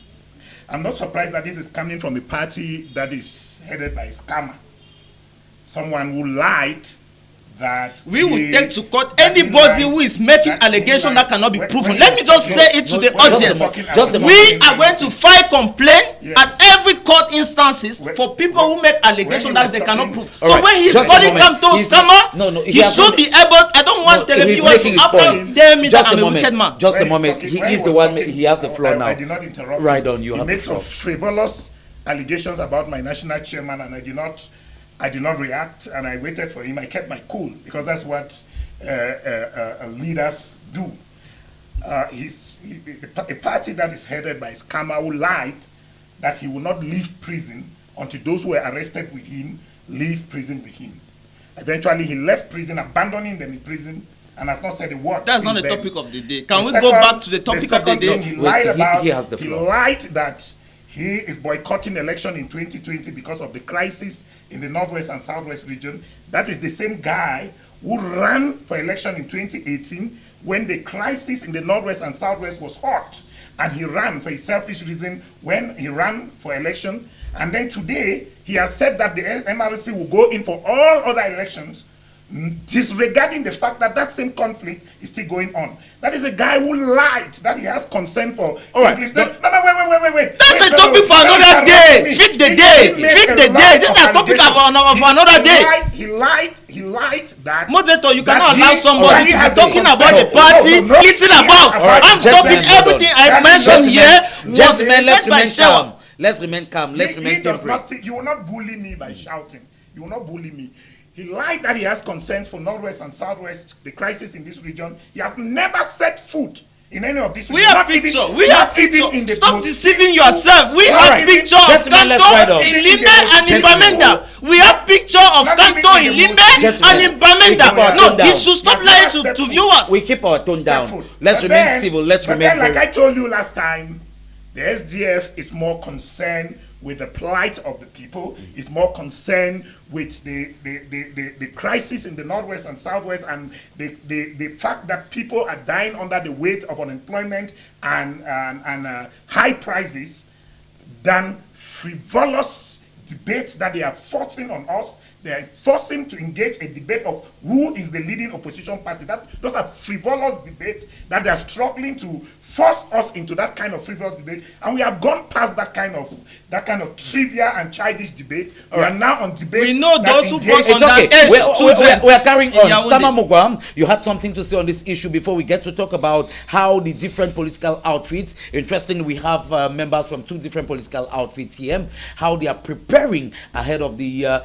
I'm not surprised that this is coming from a party that is headed by a scammer. Someone who lied that we will take to court anybody who is making allegation that cannot be proven. Let me just say it to the audience. We are going to file complaint at every court instances for people who make allegations that they cannot prove. So when he's calling Kanto scammer, he should be able. I don't want televiewers to after tell me that I'm a wicked man. Just a moment. He is the one. He has the floor now. I did not interrupt. Right on. You have the floor. He made some frivolous allegations about my national chairman, and I did not react, and I waited for him. I kept my cool because that's what leaders do. A party that is headed by a scammer who lied that he will not leave prison until those who were arrested with him leave prison with him. Eventually, he left prison, abandoning them in prison, and has not said a word. That's not the topic of the day. Can we go back to the topic of the day? He lied about. He lied that he is boycotting election in 2020 because of the crisis in the Northwest and Southwest region. That is the same guy who ran for election in 2018 when the crisis in the Northwest and Southwest was hot. And he ran for a selfish reason when he ran for election. And then today, he has said that the MRC will go in for all other elections, disregarding the fact that that same conflict is still going on. That is a guy who lied that he has consent for. All right. Wait. That's a topic for another day. Fix the day. This is a topic for another day. He lied that. Moderator, you cannot allow somebody to be talking about the party, eating about. I'm talking everything I mentioned here. Gentlemen, let's remain calm. Let's remain calm. Let's remain temperate. You will not bully me by shouting. You will not bully me. He lied that he has consent for Northwest and Southwest, the crisis in this region. He has never set foot in any of these. We have picture. We have picture. Stop deceiving yourself. We have picture of Kanto in Limbe and in Bamenda. We have picture of Kanto in Limbe and in Bamenda. No, he should stop lying to viewers. We keep our tone down. Let's remain civil. Let's remain. Like I told you last time, the SDF is more concerned with the plight of the people, is more concerned with the crisis in the Northwest and Southwest, and the fact that people are dying under the weight of unemployment and high prices, than frivolous debates that they are forcing on us. They are forcing to engage a debate of who is the leading opposition party. Those are frivolous debates that they are struggling to force us into that kind of frivolous debate. And we have gone past that kind of trivia and childish debate. We are now on debate. We know those who brought on that. We are carrying on. Sama Mugwam, you had something to say on this issue before we get to talk about how the different political outfits. Interestingly, we have members from 2 different political outfits here, how they are preparing ahead of the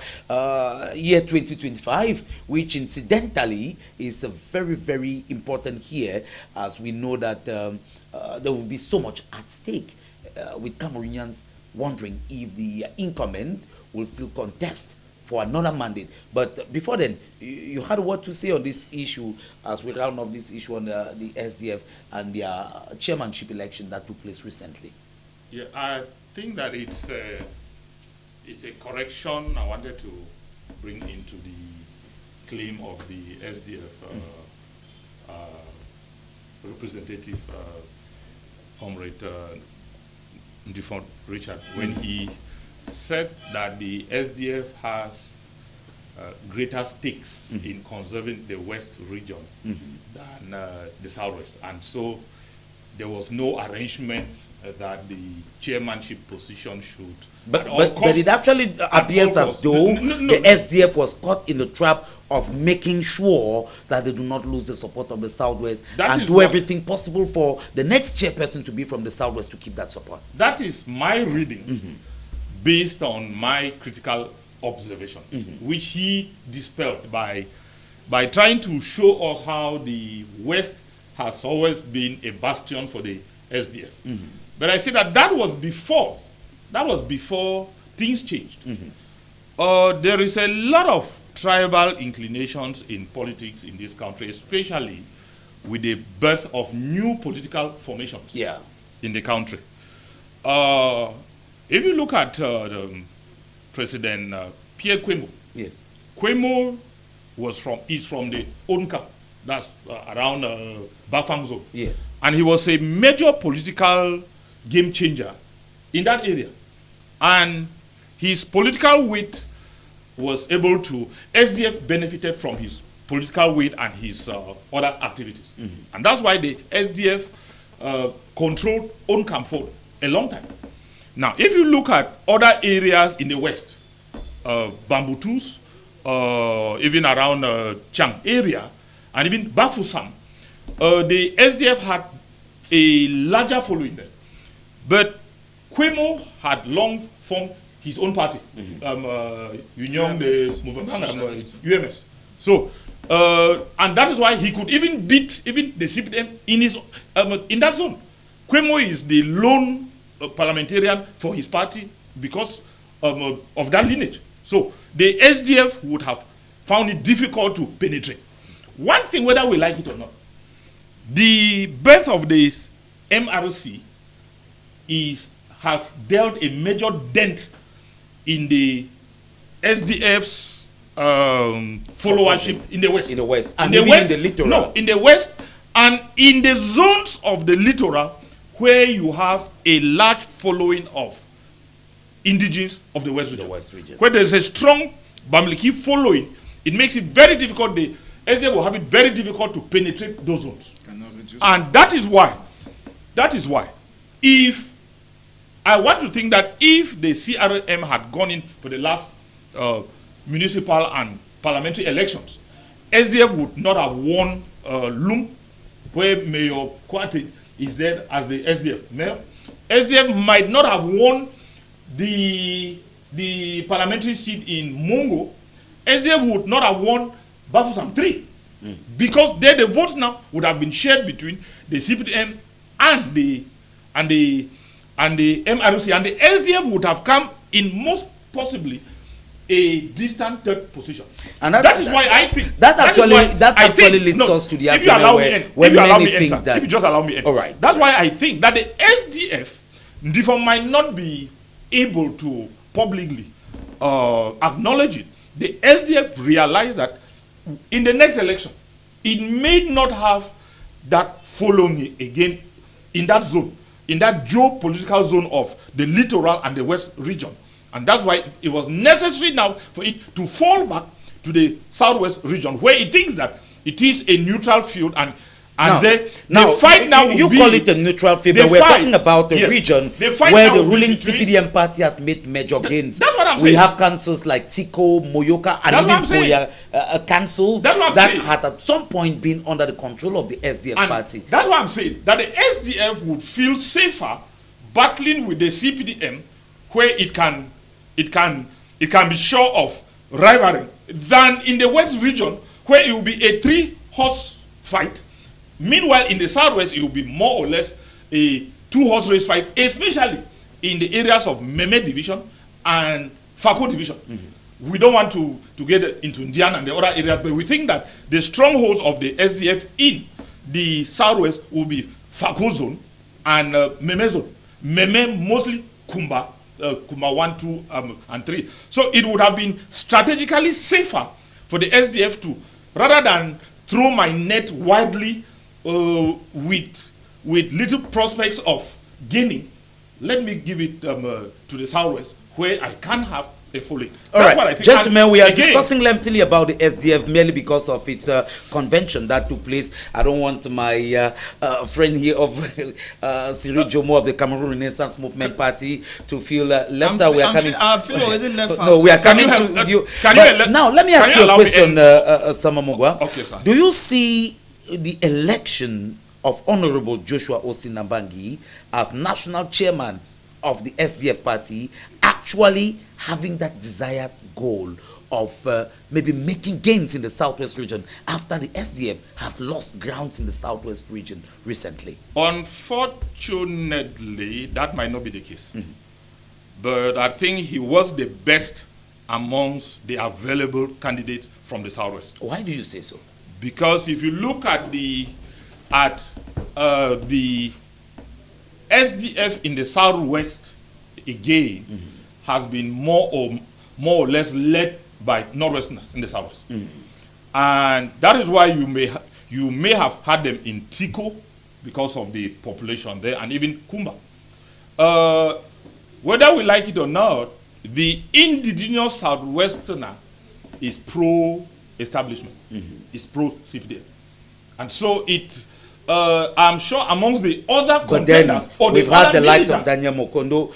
year 2025, which incidentally is a very, very important year, as we know that there will be so much at stake, with Cameroonians wondering if the incumbent will still contest for another mandate. But before then, you had a word to say on this issue as we round off this issue on the SDF and their chairmanship election that took place recently. Yeah, I think that it's a correction I wanted to bring into the claim of the SDF representative, Comrade Ndifon Richard, when he said that the SDF has greater stakes in conserving the West region than the Southwest, and so there was no arrangement that the chairmanship position should. But it actually appears as though the SDF was caught in the trap of making sure that they do not lose the support of the Southwest and do everything possible for the next chairperson to be from the Southwest to keep that support. That is my reading based on my critical observation, which he dispelled by trying to show us how the West has always been a bastion for the SDF. But I say that was before things changed. There is a lot of tribal inclinations in politics in this country, especially with the birth of new political formations in the country. If you look at President Pierre Kwemo, Kwemo is from the Onka, that's around Bafang zone. And he was a major political game changer in that area. And his political weight was able to, SDF benefited from his political weight and his other activities. And that's why the SDF controlled Onkamford a long time. Now, if you look at other areas in the west, Bambutus, even around Chang area, and even Bafusam, the SDF had a larger following there. But Kwemo had long formed his own party, Union de Mouvement, UMS. So, and that is why he could even beat even the CPDM in his in that zone. Kwemo is the lone parliamentarian for his party because of that lineage. So the SDF would have found it difficult to penetrate. One thing, whether we like it or not, the birth of this MRC has dealt a major dent in the SDF's followership in the west. In the west, and even in the littoral. No, in the west and in the zones of the littoral where you have a large following of indigenes of the West region. Where there is a strong Bamileke following, it makes it very difficult. The SDF will have it very difficult to penetrate those zones. And that is why, if I want to think that if the CRM had gone in for the last municipal and parliamentary elections, SDF would not have won Lum, where Mayor Kwate is there as the SDF mayor. SDF might not have won the parliamentary seat in Mongo. SDF would not have won Bafusam 3 because there the votes now would have been shared between the CPDM and the MRC, and the SDF would have come in most possibly a distant third position. And that is why I think that actually leads us to the argument where many think that. If you just allow me, all right. That's why I think that the SDF might not be able to publicly acknowledge it. The SDF realized that in the next election, it may not have that following again in that zone, in that geopolitical zone of the littoral and the west region. And that's why it was necessary now for it to fall back to the southwest region, where it thinks that it is a neutral field, and the fight now you call it a neutral field, but we're talking about a region where the ruling CPDM party has made major gains. That's what I'm saying. We have councils like Tiko, Moyoka, and even Boya council that had at some point been under the control of the SDF party. That's what I'm saying, that the SDF would feel safer battling with the CPDM, where it can be sure of rivalry, than in the west region, where it will be a 3-horse fight. Meanwhile, in the southwest, it will be more or less a 2-horse race fight, especially in the areas of Meme division and Fako division. We don't want to get into Indian and the other areas, but we think that the strongholds of the SDF in the southwest will be Fako zone and Meme zone. Meme mostly Kumba 1, 2, and 3. So it would have been strategically safer for the SDF to, rather than throw my net widely with little prospects of gaining, let me give it to the southwest, where I can have a following. All right, gentlemen, we are discussing lengthily about the SDF merely because of its convention that took place. I don't want my friend here of Cyril Jomo of the Cameroon Renaissance Movement Party to feel left out. We are coming. No, we are coming to you. Now, let me ask you a question, Samamogwa. Okay, sir. Do you see the election of Honorable Joshua Osinabangi as national chairman of the SDF party actually having that desired goal of maybe making gains in the southwest region after the SDF has lost grounds in the southwest region recently? Unfortunately, that might not be the case. But I think he was the best amongst the available candidates from the southwest. Why do you say so? Because if you look at the SDF in the southwest again has been more or less led by Northwesterners in the southwest, and that is why you may have had them in Tiko because of the population there, and even Kumba. whether we like it or not, the indigenous Southwesterner is pro-establishment, is pro-CPDM. And so I'm sure amongst the other contenders, we've had the likes of Daniel Mokondo,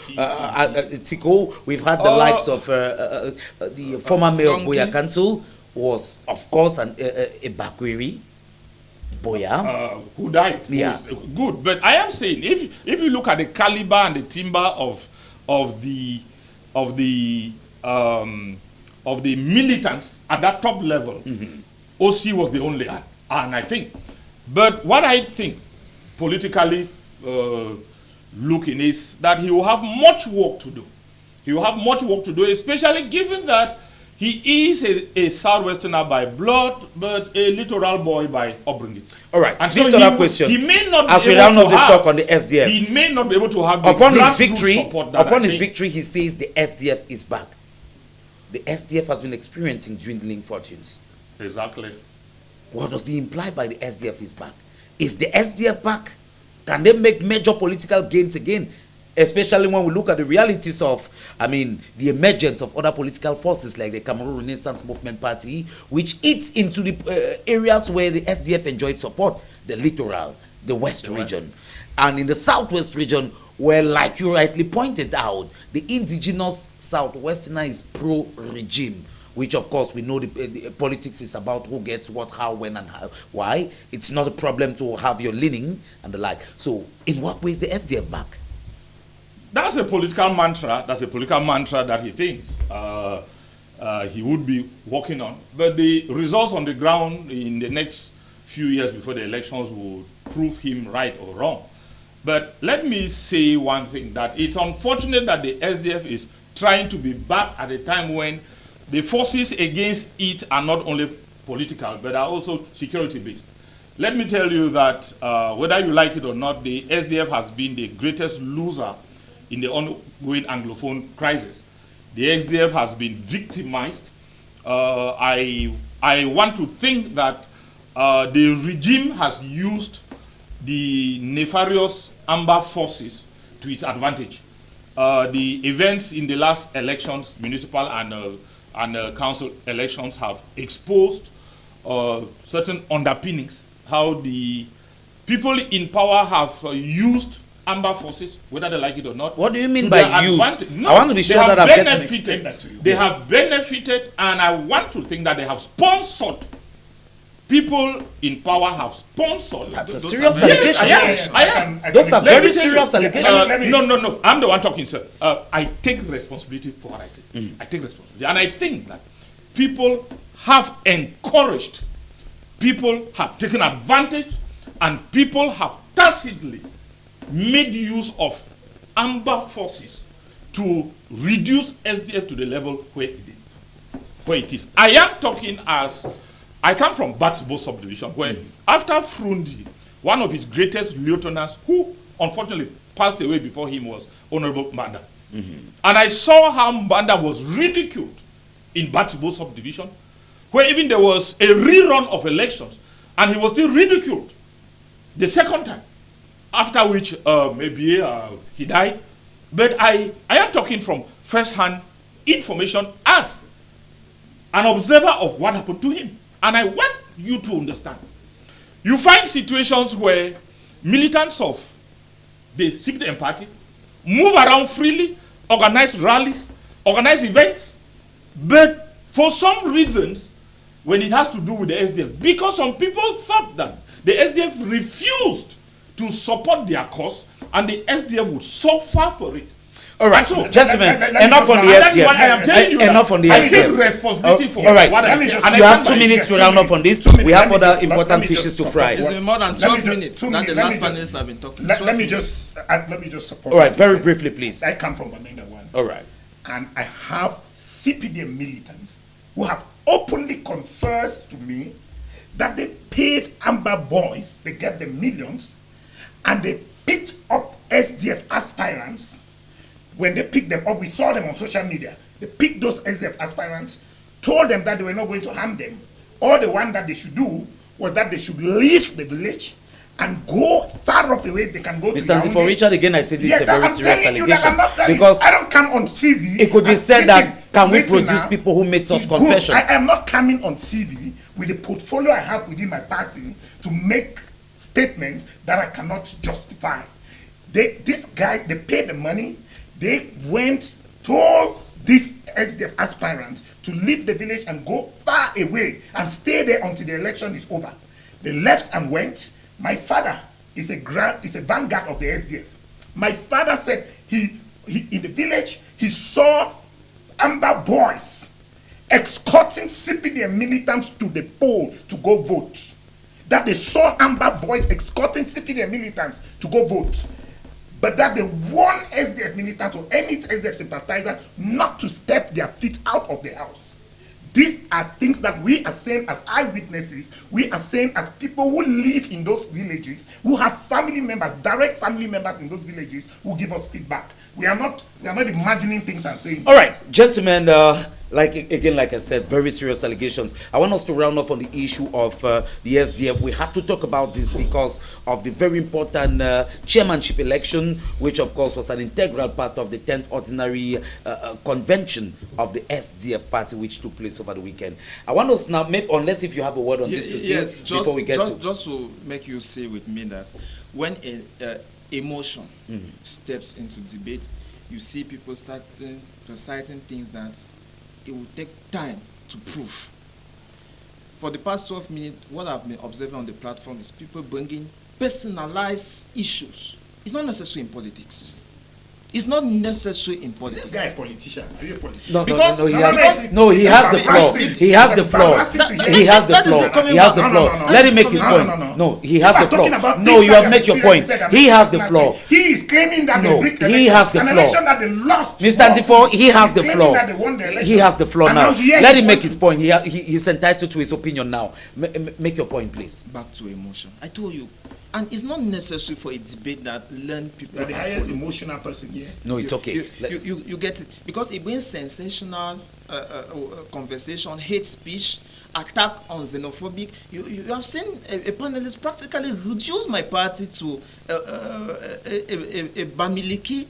Tiko, we've had the likes of the former mayor of Buea Council, was of course a Bakwiri Boya, who died. Yeah, good. But I am saying, if you look at the caliber and the timber of the militants at that top level, OC was the only one, and I think. But what I think, politically looking, is that he will have much work to do. He will have much work to do, especially given that he is a Southwesterner by blood, but a littoral boy by upbringing. All right. And this so other question. He may not as we round up this talk on the SDF, he may not be able to have the upon his victory. Support that upon his victory, he says the SDF is back. The SDF has been experiencing dwindling fortunes. Exactly. What does he imply by the SDF is back? Is the SDF back? Can they make major political gains again? Especially when we look at the realities of, the emergence of other political forces like the Cameroon Renaissance Movement Party, which eats into the areas where the SDF enjoyed support, the littoral, the West region. And in the Southwest region, where, like you rightly pointed out, the indigenous Southwesterner is pro-regime, which of course we know the politics is about who gets what, how, when, and how, why. It's not a problem to have your leaning and the like. So in what way is the SDF back? That's a political mantra. That's a political mantra that he thinks he would be working on. But the results on the ground in the next few years before the elections will prove him right or wrong. But let me say one thing, that it's unfortunate that the SDF is trying to be back at a time when the forces against it are not only political, but are also security-based. Let me tell you that whether you like it or not, the SDF has been the greatest loser in the ongoing Anglophone crisis. The SDF has been victimized. I want to think that the regime has used the nefarious Amber forces to its advantage. The events in the last elections, municipal and council elections, have exposed certain underpinnings, how the people in power have used Amber forces, whether they like it or not. What do you mean by use? No, I want to be sure that I've benefited. that to you. They have benefited, and I want to think that they have sponsored. People in power have sponsored. That's a serious allegation. I am. Those are very serious allegations. No. I'm the one talking, sir. I take responsibility for what I say. I take responsibility. And I think that people have encouraged, people have taken advantage, and people have tacitly made use of Amber forces to reduce SDF to the level where it is. I am talking as I come from Batsbo subdivision, where after Frundi, one of his greatest lieutenants, who unfortunately passed away before him, was Honorable Mbanda. And I saw how Mbanda was ridiculed in Batsbo subdivision, where even there was a rerun of elections, and he was still ridiculed the second time, after which maybe he died. But I am talking from first-hand information as an observer of what happened to him. And I want you to understand. You find situations where militants of the CPDM party move around freely, organize rallies, organize events, but for some reasons, when it has to do with the SDF, because some people thought that the SDF refused to support their cause, and the SDF would suffer for it. All right, so, gentlemen, enough on the SDF. Enough on the SDF. I take responsibility for all right. what I say. You have 2 minutes to round up on this. We have other important fishes to fry. It's been more than 12 minutes that the last panelists have been talking. Let me just support. All right, very briefly, please. I come from Bamenda 1. All right. And I have CPDM militants who have openly confessed to me that they paid Amber boys, they get them millions, and they picked up SDF aspirants. When they picked them up, we saw them on social media. They picked those SDF aspirants, told them that they were not going to harm them. All the one that they should do was that they should leave the village and go far off away. They can go Mr. to Andy, for Richard, again, I say this is a that very I'm serious telling you that I'm allegation. not telling Because I don't come on TV. it could be and said that, can we listen produce now, people who make such good. confessions? I am not coming on TV with the portfolio I have within my party to make statements that I cannot justify. These guys, they paid the money. They went, told these SDF aspirants to leave the village and go far away and stay there until the election is over. They left and went. My father is a vanguard of the SDF. My father said he in the village he saw Amber boys escorting CPDM militants to the poll to go vote. That they saw Amber boys escorting CPDM militants to go vote. But that they warned SDF militants or any SDF sympathizer not to step their feet out of the house. These are things that we are saying as eyewitnesses, we are saying as people who live in those villages, who have family members, direct family members in those villages who give us feedback. We are not imagining things and saying. All right, gentlemen, like I said, very serious allegations. I want us to round off on the issue of the SDF. We had to talk about this because of the very important chairmanship election, which of course was an integral part of the 10th ordinary convention of the SDF party, which took place over the weekend. I want us now, maybe, unless if you have a word on this to say before we get just to make you say with me that when emotion steps into debate, you see people starting reciting things that it will take time to prove. For the past 12 minutes, what I've been observing on the platform is people bringing personalized issues. It's not necessary in politics. It's not necessary in politics. This guy a politician. Are you a politician? No, Because- he has the floor. He has the floor. He has the floor. He has the floor. Let him make his point. No, he has the floor. No, you have made your point. He has the floor. He is claiming that No, they rigged he has the an floor. election that they lost. Mr. Antifo, he has the He's floor. claiming that they won the election. He has the floor And now. here Let he him make wants his to- point. He's entitled to his opinion now. Make your point, please. Back to emotion. I told you. And it's not necessary for a debate that learn people. You're the are highest following. emotional person here. No, it's okay. You get it. Because it brings sensational conversation, hate speech, attack on xenophobic. You have seen a panelist practically reduce my party to a Bamileke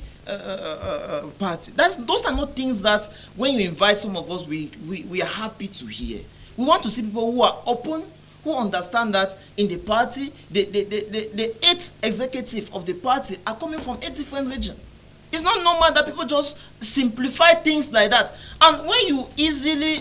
party. Those are not things that when you invite some of us, we are happy to hear. We want to see people who are open, who understand that in the party, the 8 executive of the party are coming from 8 different regions. It's not normal that people just simplify things like that. And when you easily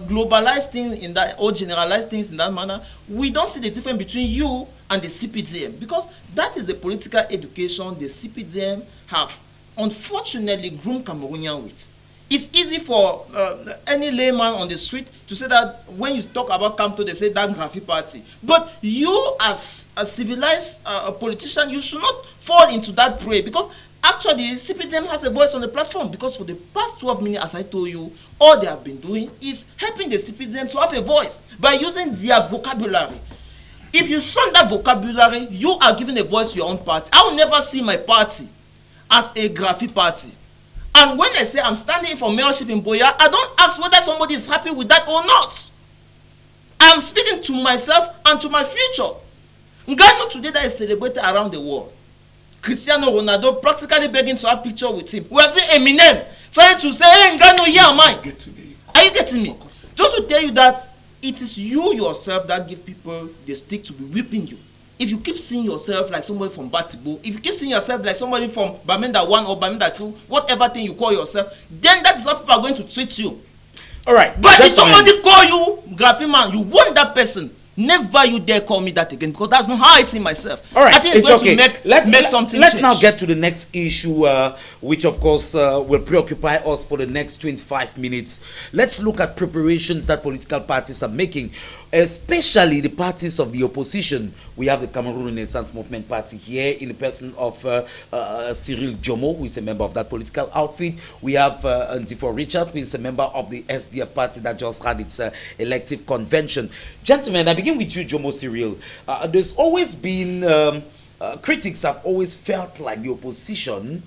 globalize things in that, or generalize things in that manner, we don't see the difference between you and the CPDM, because that is the political education the CPDM have unfortunately groomed Cameroonian with. It's easy for any layman on the street to say that when you talk about Kamto, they say that Grafi party. But you, as a civilized politician, you should not fall into that prey, because actually CPDM has a voice on the platform. Because for the past 12 minutes, as I told you, all they have been doing is helping the CPDM to have a voice by using their vocabulary. If you shun that vocabulary, you are giving a voice to your own party. I will never see my party as a Grafi party. And when I say I'm standing for mayorship in Boya, I don't ask whether somebody is happy with that or not. I'm speaking to myself and to my future. Ngannou today that is celebrated around the world. Cristiano Ronaldo practically begging to have a picture with him. We have seen Eminem trying to say, hey, Ngannou, here am I. Are you getting me? Just to tell you that it is you yourself that give people the stick to be whipping you. If you keep seeing yourself like somebody from Batibo, if you keep seeing yourself like somebody from Bamenda 1 or Bamenda 2, whatever thing you call yourself, then that is how people are going to treat you. All right. But if somebody call you Grafi man, you want that person. Never you dare call me that again, because that's not how I see myself. All right, I think it's going to make something Let's change. now get to the next issue, which of course will preoccupy us for the next 25 minutes. Let's look at preparations that political parties are making, especially the parties of the opposition. We have the Cameroon Renaissance Movement Party here in the person of Cyril Jomo, who is a member of that political outfit. We have Ndifo Richard, who is a member of the SDF party that just had its elective convention. Gentlemen, I begin with you, Jomo Cyril. There's always been critics have always felt like the opposition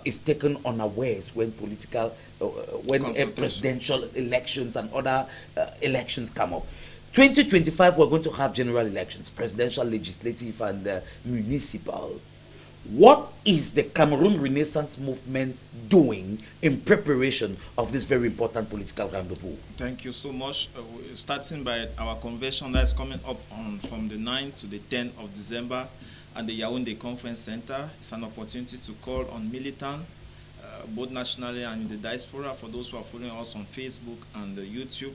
is taken unawares when when presidential elections and other elections come up. 2025, we're going to have general elections, presidential, legislative, and municipal. What is the Cameroon Renaissance Movement doing in preparation of this very important political rendezvous? Thank you so much. Starting by our convention that is coming up from the 9th to the 10th of December at the Yaoundé Conference Center. It's an opportunity to call on militants, both nationally and in the diaspora, for those who are following us on Facebook and YouTube,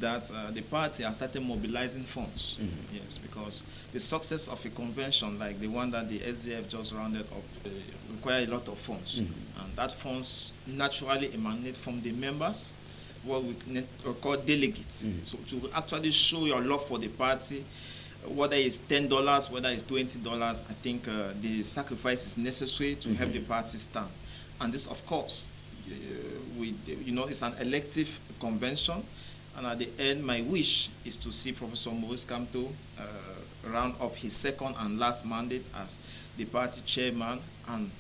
that the party has started mobilizing funds. Yes, because the success of a convention like the one that the SDF just rounded up require a lot of funds. And that funds naturally emanate from the members, what we call delegates. So to actually show your love for the party, whether it's $10, whether it's $20, I think the sacrifice is necessary to help the party stand. And this, of course, it's an elective convention. And at the end, my wish is to see Professor Maurice Kamto round up his second and last mandate as the party chairman. And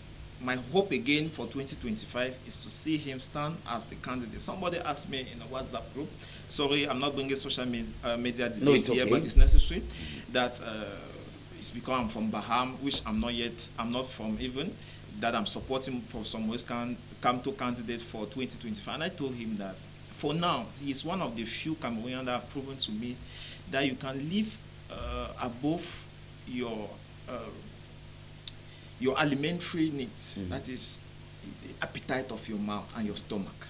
my hope again for 2025 is to see him stand as a candidate. Somebody asked me in a WhatsApp group, sorry, I'm not bringing social media debate here, but it's necessary, that it's because I'm from Baham, which I'm not from even, that I'm supporting Professor Maurice Kamto candidate for 2025. And I told him that for now, he is one of the few Cameroonians that have proven to me that you can live above your alimentary needs, that is the appetite of your mouth and your stomach.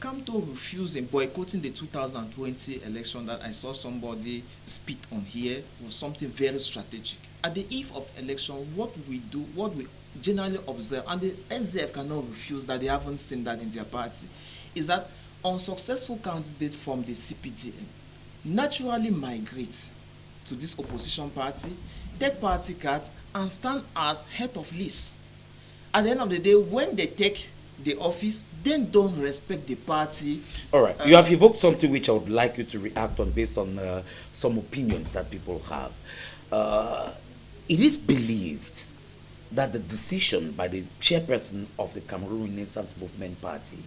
Kamto refused in boycotting the 2020 election that I saw somebody spit on here was something very strategic. At the eve of election, what we generally observe, and the SDF cannot refuse that they haven't seen that in their party, is that unsuccessful candidates from the CPDM naturally migrate to this opposition party, take party cards, and stand as head of list. At the end of the day, when they take the office, then don't respect the party. All right, you have evoked something which I would like you to react on based on some opinions that people have. It is believed that the decision by the chairperson of the Cameroon Renaissance Movement Party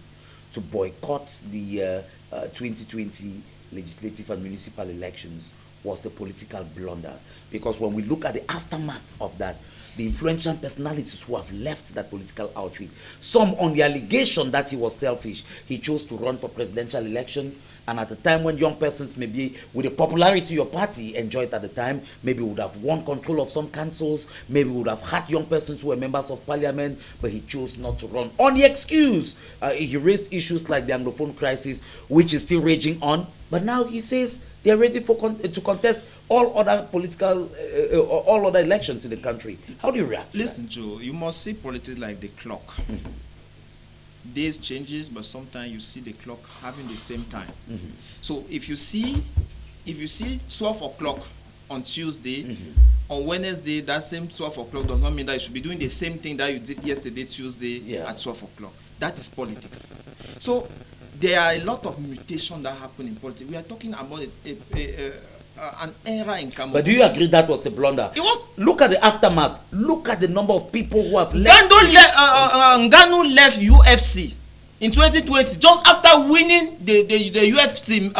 to boycott the 2020 legislative and municipal elections was a political blunder, because when we look at the aftermath of that, the influential personalities who have left that political outfit, some on the allegation that he was selfish, he chose to run for presidential election, and at the time when young persons maybe with the popularity your party enjoyed at the time, maybe would have won control of some councils, maybe would have had young persons who were members of parliament, but he chose not to run on the excuse he raised issues like the Anglophone crisis, which is still raging on. But now he says they are ready to contest all other all other elections in the country. How do you react? Listen, Joe, you must see politics like the clock. Days changes, but sometimes you see the clock having the same time. So if you see 12 o'clock on Tuesday, on Wednesday, that same 12 o'clock does not mean that you should be doing the same thing that you did yesterday, Tuesday, at 12 o'clock. That is politics. So there are a lot of mutations that happen in politics. We are talking about an era in Cameroon. But do you agree that was a blunder? It was. Look at the aftermath. Look at the number of people who have left. Ngannou left UFC in 2020 just after winning the UFC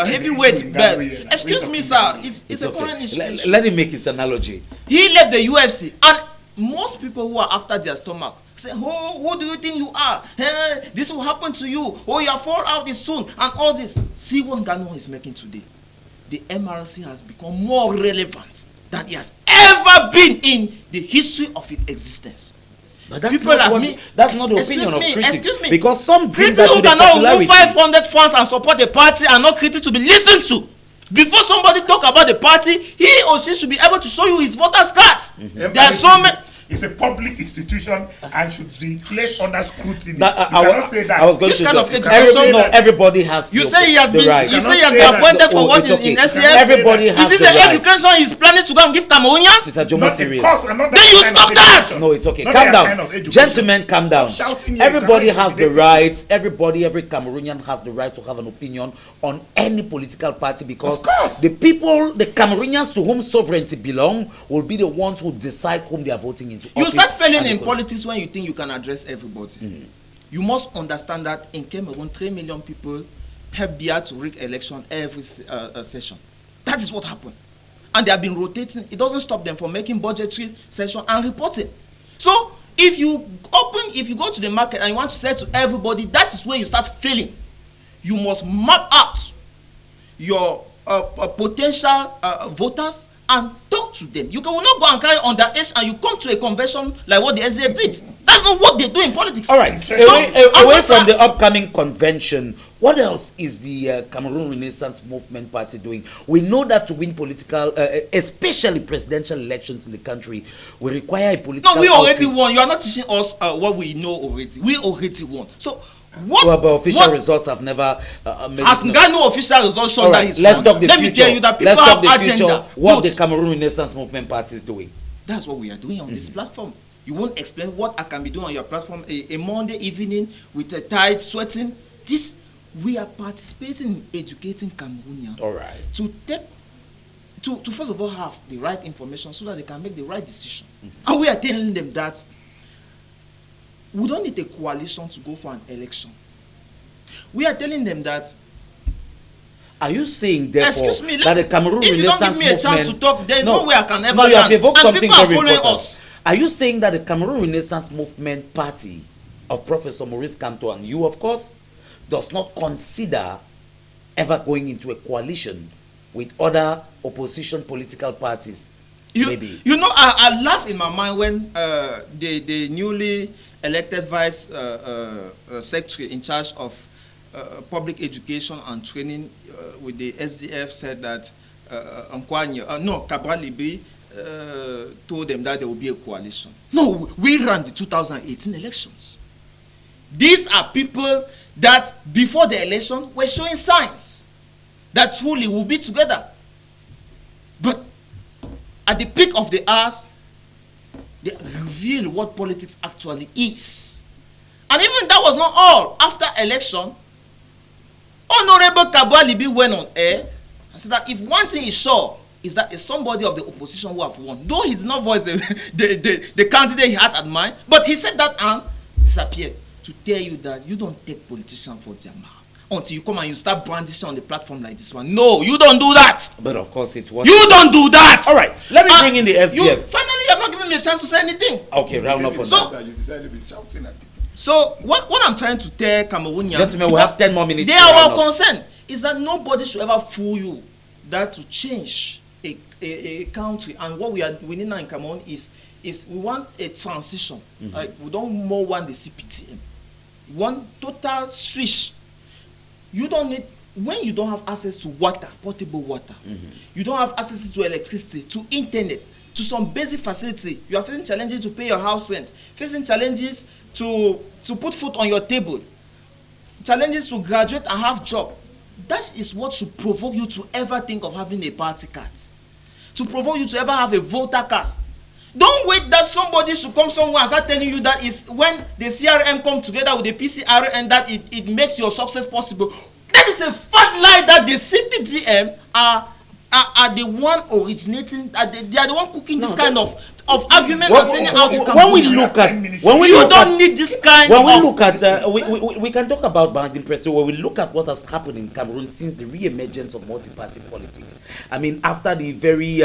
heavyweight belt. Excuse me, sir. It's a current issue. Let him make his analogy. He left the UFC, and most people who are after their stomach say, "Oh, who do you think you are? This will happen to you. Oh, your fall out is soon," and all this. See what Ngannou is making today. The MRC has become more relevant than it has ever been in the history of its existence. But that's not the opinion of critics. Excuse me. Because some think critics who cannot remove 500 fans and support the party are not critics to be listened to. Before somebody talk about the party, he or she should be able to show you his voters card. There are so many. It's a public institution and should be placed under scrutiny. I was going this to kind of education. Everybody has. You say he has been. Right. You say he has been appointed for what in SCF. Everybody has. Is it the education he's planning to go and give Cameroonians? It's a Jomo serious. Then you stop that. No, it's okay. Calm down, gentlemen. Calm down. Everybody has the right. Every Cameroonian has the right to have an opinion on any political party, because the people, the Cameroonians to whom sovereignty belong, will be the ones who decide whom they are voting into. You start failing in politics when you think you can address everybody. You must understand that in Cameroon, 3 million people help Biya to rig election every session. That is what happened. And they have been rotating. It doesn't stop them from making budgetary session and reporting. So if you go to the market and you want to sell to everybody, that is where you start failing. You must map out your potential voters and talk to them. You will not go and carry underage and you come to a convention like what the SDF did. That's not what they do in politics. All right. Away from the upcoming convention, what else is the Cameroon Renaissance Movement Party doing? We know that to win political, especially presidential elections in the country, we require a political. No, we already won. You are not teaching us what we know already. We already won. So what? Well, but official results have never made. Has got no official results shown that he's let's won. talk the Let future. me tell you that people Let's talk have the future. agenda. What the Cameroon Renaissance Movement Party is doing. That's what we are doing on this platform. You won't explain what I can be doing on your platform a Monday evening with a tide sweating. This, we are participating in educating Cameroonians. All right. To first of all have the right information so that they can make the right decision. And we are telling them that we don't need a coalition to go for an election. We are telling them that. Are you saying therefore excuse me, that the Cameroon Renaissance Movement? If you don't give me a chance to talk, there is no way I can ever you have learn. evoked And something people are very following important. us. Are you saying that the Cameroon Renaissance Movement Party of Professor Maurice Kamto and you, of course, does not consider ever going into a coalition with other opposition political parties? Maybe. You know, I laugh in my mind when the newly elected vice secretary in charge of public education and training with the SDF said that Cabral Libri told them that there will be a coalition. No, we ran the 2018 elections. These are people that before the election were showing signs that truly will be together. But at the peak of the hours, they reveal what politics actually is. And even that was not all. After election, Honorable Cabral Libri went on air and said that if one thing is sure, is that it's somebody of the opposition who have won. Though he did not voice the candidate he had at mind, but he said that and disappeared to tell you that you don't take politicians for their mouth until you come and you start brandishing on the platform like this one. No, you don't do that. But of course, it's what you don't do that. All right, let me bring in the SDF. You finally have not given me a chance to say anything. Okay, round up on that. You decided to be shouting at people. So what I'm trying to tell Cameroonians, gentlemen, we have 10 more minutes. They are our concern is that nobody should ever fool you that to change a country. And what we need now in Cameroon is we want a transition. Like we don't more want the CPTM. We want total switch. You don't need, when you don't have access to water, portable water, you don't have access to electricity, to internet, to some basic facility. You are facing challenges to pay your house rent, facing challenges to put food on your table, challenges to graduate and have job. That is what should provoke you to ever think of having a party card, to provoke you to ever have a voter card. Don't wait that somebody should come somewhere and start telling you that is when the CRM come together with the PCR and that it makes your success possible. That is a fat lie that the CPTM are the one originating, they are the one cooking this kind of argument and saying how you can when we look at need this kind when we look at we can talk about Biden President when we look at what has happened in Cameroon since the re-emergence of multi-party politics. I mean, after the very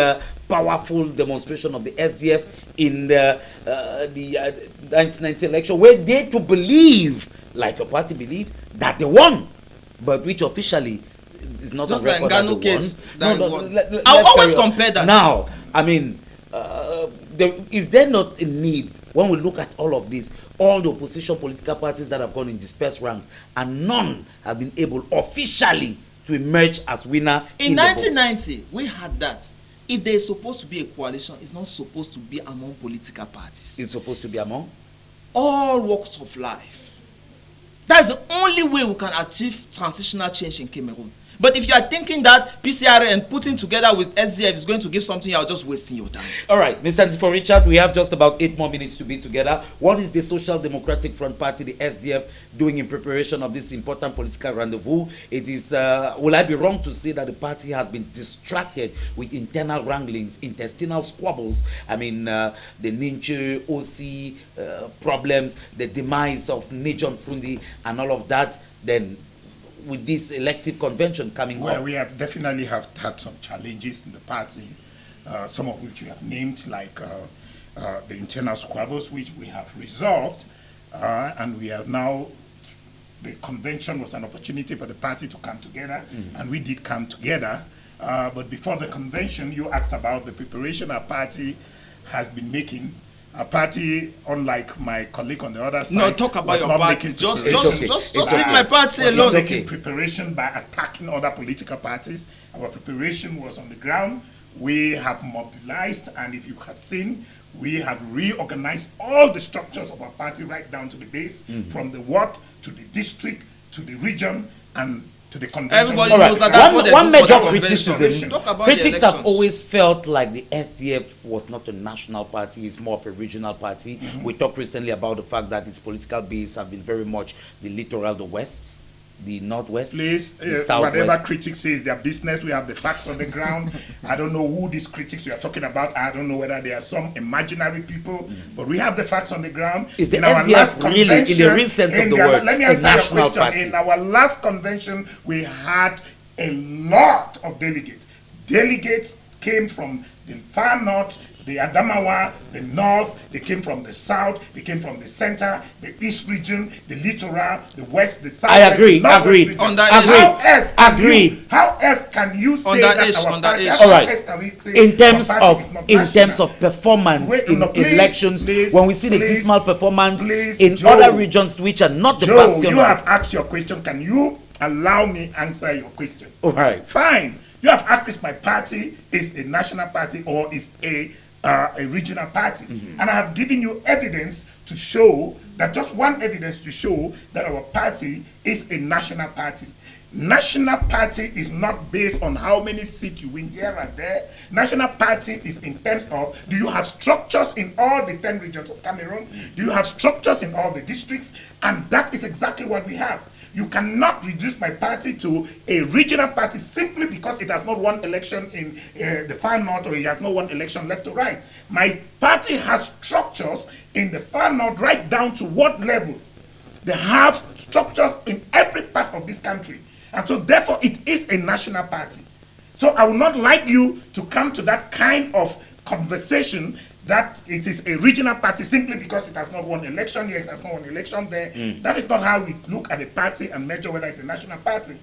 powerful demonstration of the SDF in the 1990 election, where they to believe, like your party believed, that they won, but which officially is not just a record like that they won. I always compare that. Now, I mean, is there not a need, when we look at all of this, all the opposition political parties that have gone in dispersed ranks, and none have been able officially to emerge as winner in 1990, we had that. If there is supposed to be a coalition, it's not supposed to be among political parties. It's supposed to be among all walks of life. That's the only way we can achieve transitional change in Cameroon. But if you are thinking that PCR and putting together with SDF is going to give something, you are just wasting your time. All right, Mr. For Richard, we have just about 8 more minutes to be together. What is the Social Democratic Front Party, the SDF, doing in preparation of this important political rendezvous? It is, will I be wrong to say that the party has been distracted with internal wranglings, intestinal squabbles? I mean, the Ninche, OC problems, the demise of Nijon Fundi, and all of that. Then with this elective convention coming Well, up? we have definitely have had some challenges in the party, some of which we have named, like the internal squabbles, which we have resolved, and we have now. The convention was an opportunity for the party to come together, and we did come together. But before the convention, you asked about the preparation our party has been making. Our party, unlike my colleague on the other side, No, talk about was your not party. making Just preparation. leave my party was alone. not It's making okay. preparation by attacking other political parties. Our preparation was on the ground. We have mobilized, and if you have seen, we have reorganized all the structures of our party right down to the base, from the ward to the district to the region and to the convention. Everybody All right. knows that that's what they One do for major the convention. criticism. Talk about the Critics have elections. always felt like the SDF was not a national party; it's more of a regional party. We talked recently about the fact that its political base have been very much the littoral, the west, the northwest, Please, the southwest. whatever critics say is their business. We have the facts on the ground. I don't know who these critics you are talking about. I don't know whether they are some imaginary people, but we have the facts on the ground. Is the In our SDF last really, in the convention, real sense of in the their- word, let me a answer your national question. party? In our last convention, we had a lot of delegates. Delegates came from the far north, the Adamawa, the north, they came from the south, they came from the center, the east region, the littoral, the west, the south. I agree, agreed. On that How else can you say Under that age, our under party, age. how All right. else can we say In terms our party is of not in national? terms of performance Wait, in no, please, elections, please, when we see the please, dismal performance please, in Joe. other regions which are not the Joe, bastion you of- have asked your question. Can you allow me answer your question? All right. Fine. You have asked if my party is a national party or is a regional party. And I have given you evidence to show that, just one evidence to show that our party is a national party. National party is not based on how many seats you win here and there. National party is in terms of, do you have structures in all the 10 regions of Cameroon? Do you have structures in all the districts? And that is exactly what we have. You cannot reduce my party to a regional party simply because it has not won election in the far north, or it has not won election left or right. My party has structures in the far north right down to ward levels. They have structures in every part of this country. And so therefore it is a national party. So I would not like you to come to that kind of conversation that it is a regional party simply because it has not won election here, it has not won election there. That is not how we look at a party and measure whether it's a national party.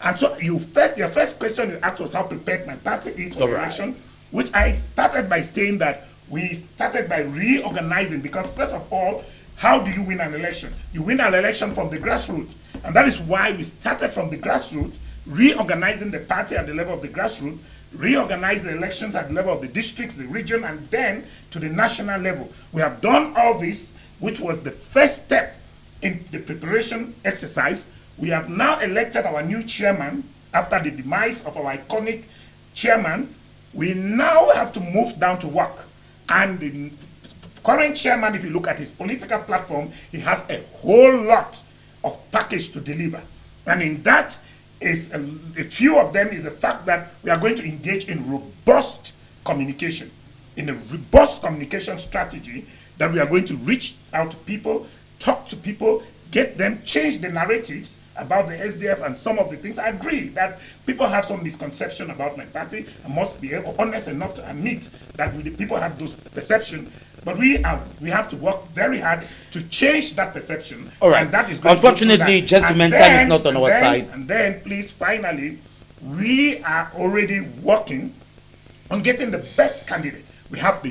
And so your first question you asked was how prepared my party is for the election, which I started by saying that we started by reorganizing, because first of all, how do you win an election? You win an election from the grassroots. And that is why we started from the grassroots, reorganizing the party at the level of the grassroots, reorganize the elections at the level of the districts, the region, and then to the national level. We have done all this, which was the first step in the preparation exercise. We have now elected our new chairman after the demise of our iconic chairman. We now have to move down to work. And the current chairman, if you look at his political platform, he has a whole lot of package to deliver. And in that is a few of them is the fact that we are going to engage in robust communication, in a robust communication strategy, that we are going to reach out to people, talk to people, get them, change the narratives about the SDF and some of the things. I agree that people have some misconception about my party. I must be honest enough to admit that people have those perceptions. But we have to work very hard to change that perception. All right. And that is going Unfortunately, to gentlemen, time is not on our side. And then, please, finally, we are already working on getting the best candidate. We have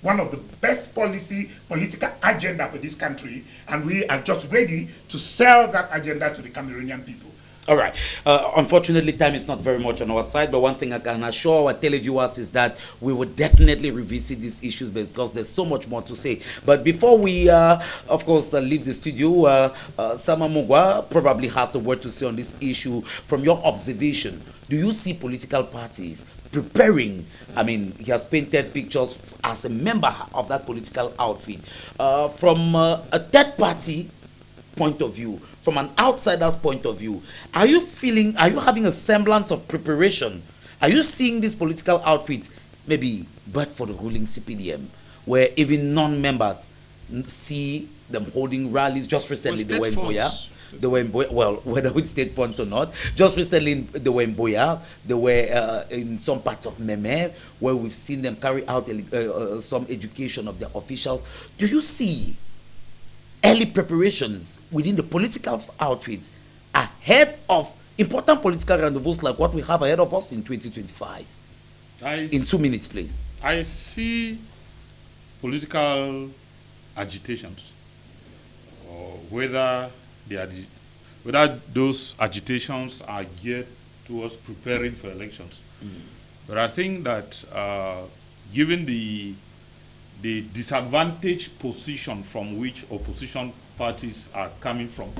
one of the best political agenda for this country, and we are just ready to sell that agenda to the Cameroonian people. All right. Unfortunately, time is not very much on our side, but one thing I can assure our televiewers is that we will definitely revisit these issues because there's so much more to say. But before we, of course, leave the studio, Sama Mugwa probably has a word to say on this issue. From your observation, do you see political parties preparing? I mean, he has painted pictures as a member of that political outfit. From a third party point of view, from an outsider's point of view, are you having a semblance of preparation? Are you seeing these political outfits maybe but for the ruling CPDM, where even non-members see them holding rallies? Just recently they were in Boya. They were in Buea, well, whether with state funds or not. Just recently, they were in Buea. They were in some parts of Meme, where we've seen them carry out some education of their officials. Do you see early preparations within the political outfit ahead of important political rendezvous like what we have ahead of us in 2025? In 2 minutes, please. I see political agitations, or whether those agitations are geared towards preparing for elections. But I think that given the disadvantaged position from which opposition parties are coming from,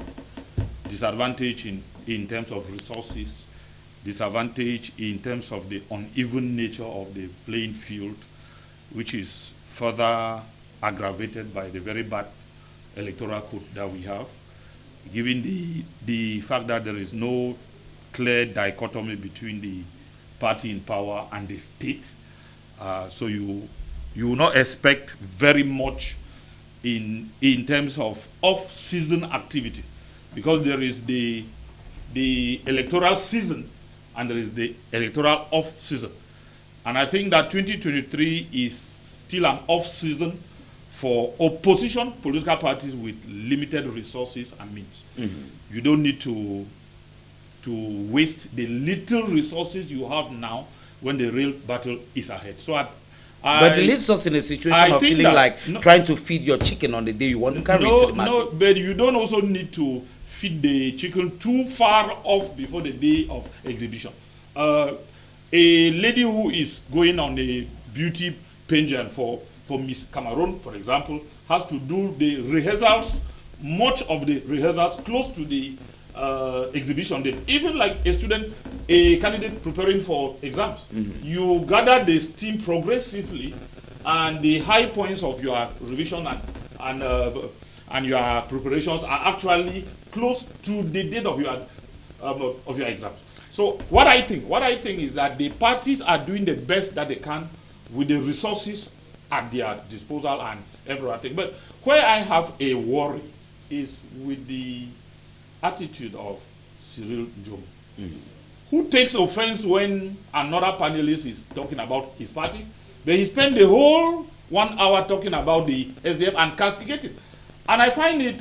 disadvantage in terms of resources, disadvantage in terms of the uneven nature of the playing field, which is further aggravated by the very bad electoral code that we have, given the fact that there is no clear dichotomy between the party in power and the state. So you will not expect very much in terms of off-season activity, because there is the electoral season and there is the electoral off-season. And I think that 2023 is still an off-season for opposition political parties with limited resources and means. You don't need to waste the little resources you have now when the real battle is ahead. So but it leaves us in a situation of feeling like trying to feed your chicken on the day you want to carry it to the market. No, but you don't also need to feed the chicken too far off before the day of exhibition. A lady who is going on a beauty pageant for Miss Cameroon, for example, has to do the rehearsals, much of the rehearsals close to the exhibition day. Even like a candidate preparing for exams, you gather the steam progressively, and the high points of your revision and your preparations are actually close to the date of your exams. So what I think is that the parties are doing the best that they can with the resources at their disposal and everything. But where I have a worry is with the attitude of Cyril Njomo, who takes offense when another panelist is talking about his party. But he spent the whole 1 hour talking about the SDF and castigating. And I find it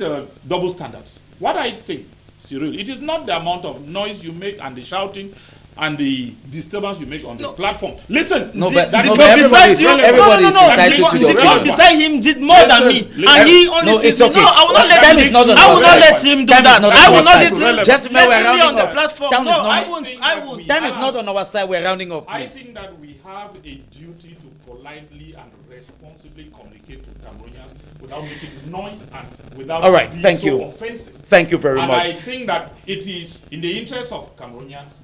double standards. What I think, Cyril, it is not the amount of noise you make and the shouting and the disturbance you make on the platform. Listen, everybody is entitled to the opinion. Beside him did more than me, and he only it's okay. I will not let him. I will not let him do that. I will not let him. Gentlemen, we're rounding off. Time is not. I won't. Time is not on our side. We're rounding off. I think that we have a duty to politely and responsibly communicate to Cameroonians without making noise and without being so offensive. Thank you very much. And I think that it is in the interest of Cameroonians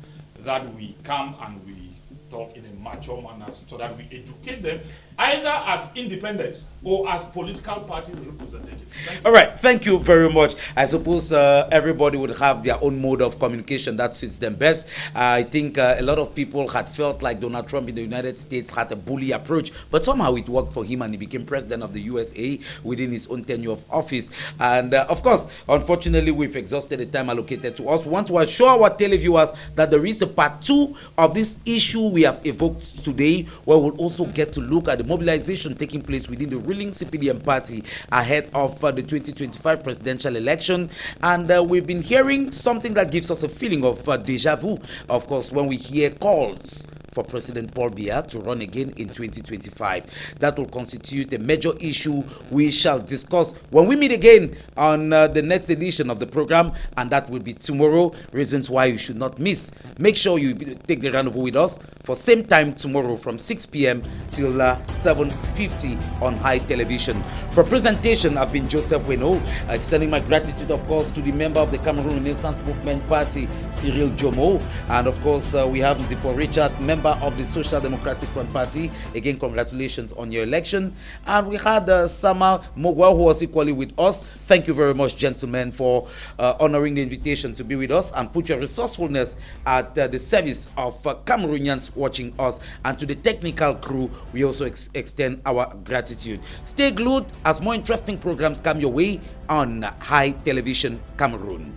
that we come and we talk in a mature manner so that we educate them either as independents or as political party representatives. All right, thank you very much. I suppose everybody would have their own mode of communication that suits them best. I think a lot of people had felt like Donald Trump in the United States had a bully approach, but somehow it worked for him and he became president of the USA within his own tenure of office. And of course, unfortunately, we've exhausted the time allocated to us. We want to assure our televiewers that there is a part 2 of this issue we have evoked today, where we'll also get to look at the mobilization taking place within the ruling CPDM party ahead of the 2025 presidential election. And we've been hearing something that gives us a feeling of deja vu, of course, when we hear calls for President Paul Biya to run again in 2025. That will constitute a major issue we shall discuss when we meet again on the next edition of the program, and that will be tomorrow. Reasons why you should not miss. Make sure you take the rendezvous with us for same time tomorrow from 6 p.m. till 7:50 on High Television. For presentation, I've been Joseph Weno, extending my gratitude, of course, to the member of the Cameroon Renaissance Movement Party, Cyril Njomo, and of course, we have Ndifo Richard, member of the Social Democratic Front Party. Again, congratulations on your election. And we had Sama Mogwa, who was equally with us. Thank you very much, gentlemen, for honoring the invitation to be with us and put your resourcefulness at the service of Cameroonians watching us. And to the technical crew, we also extend our gratitude. Stay glued as more interesting programs come your way on High Television Cameroon.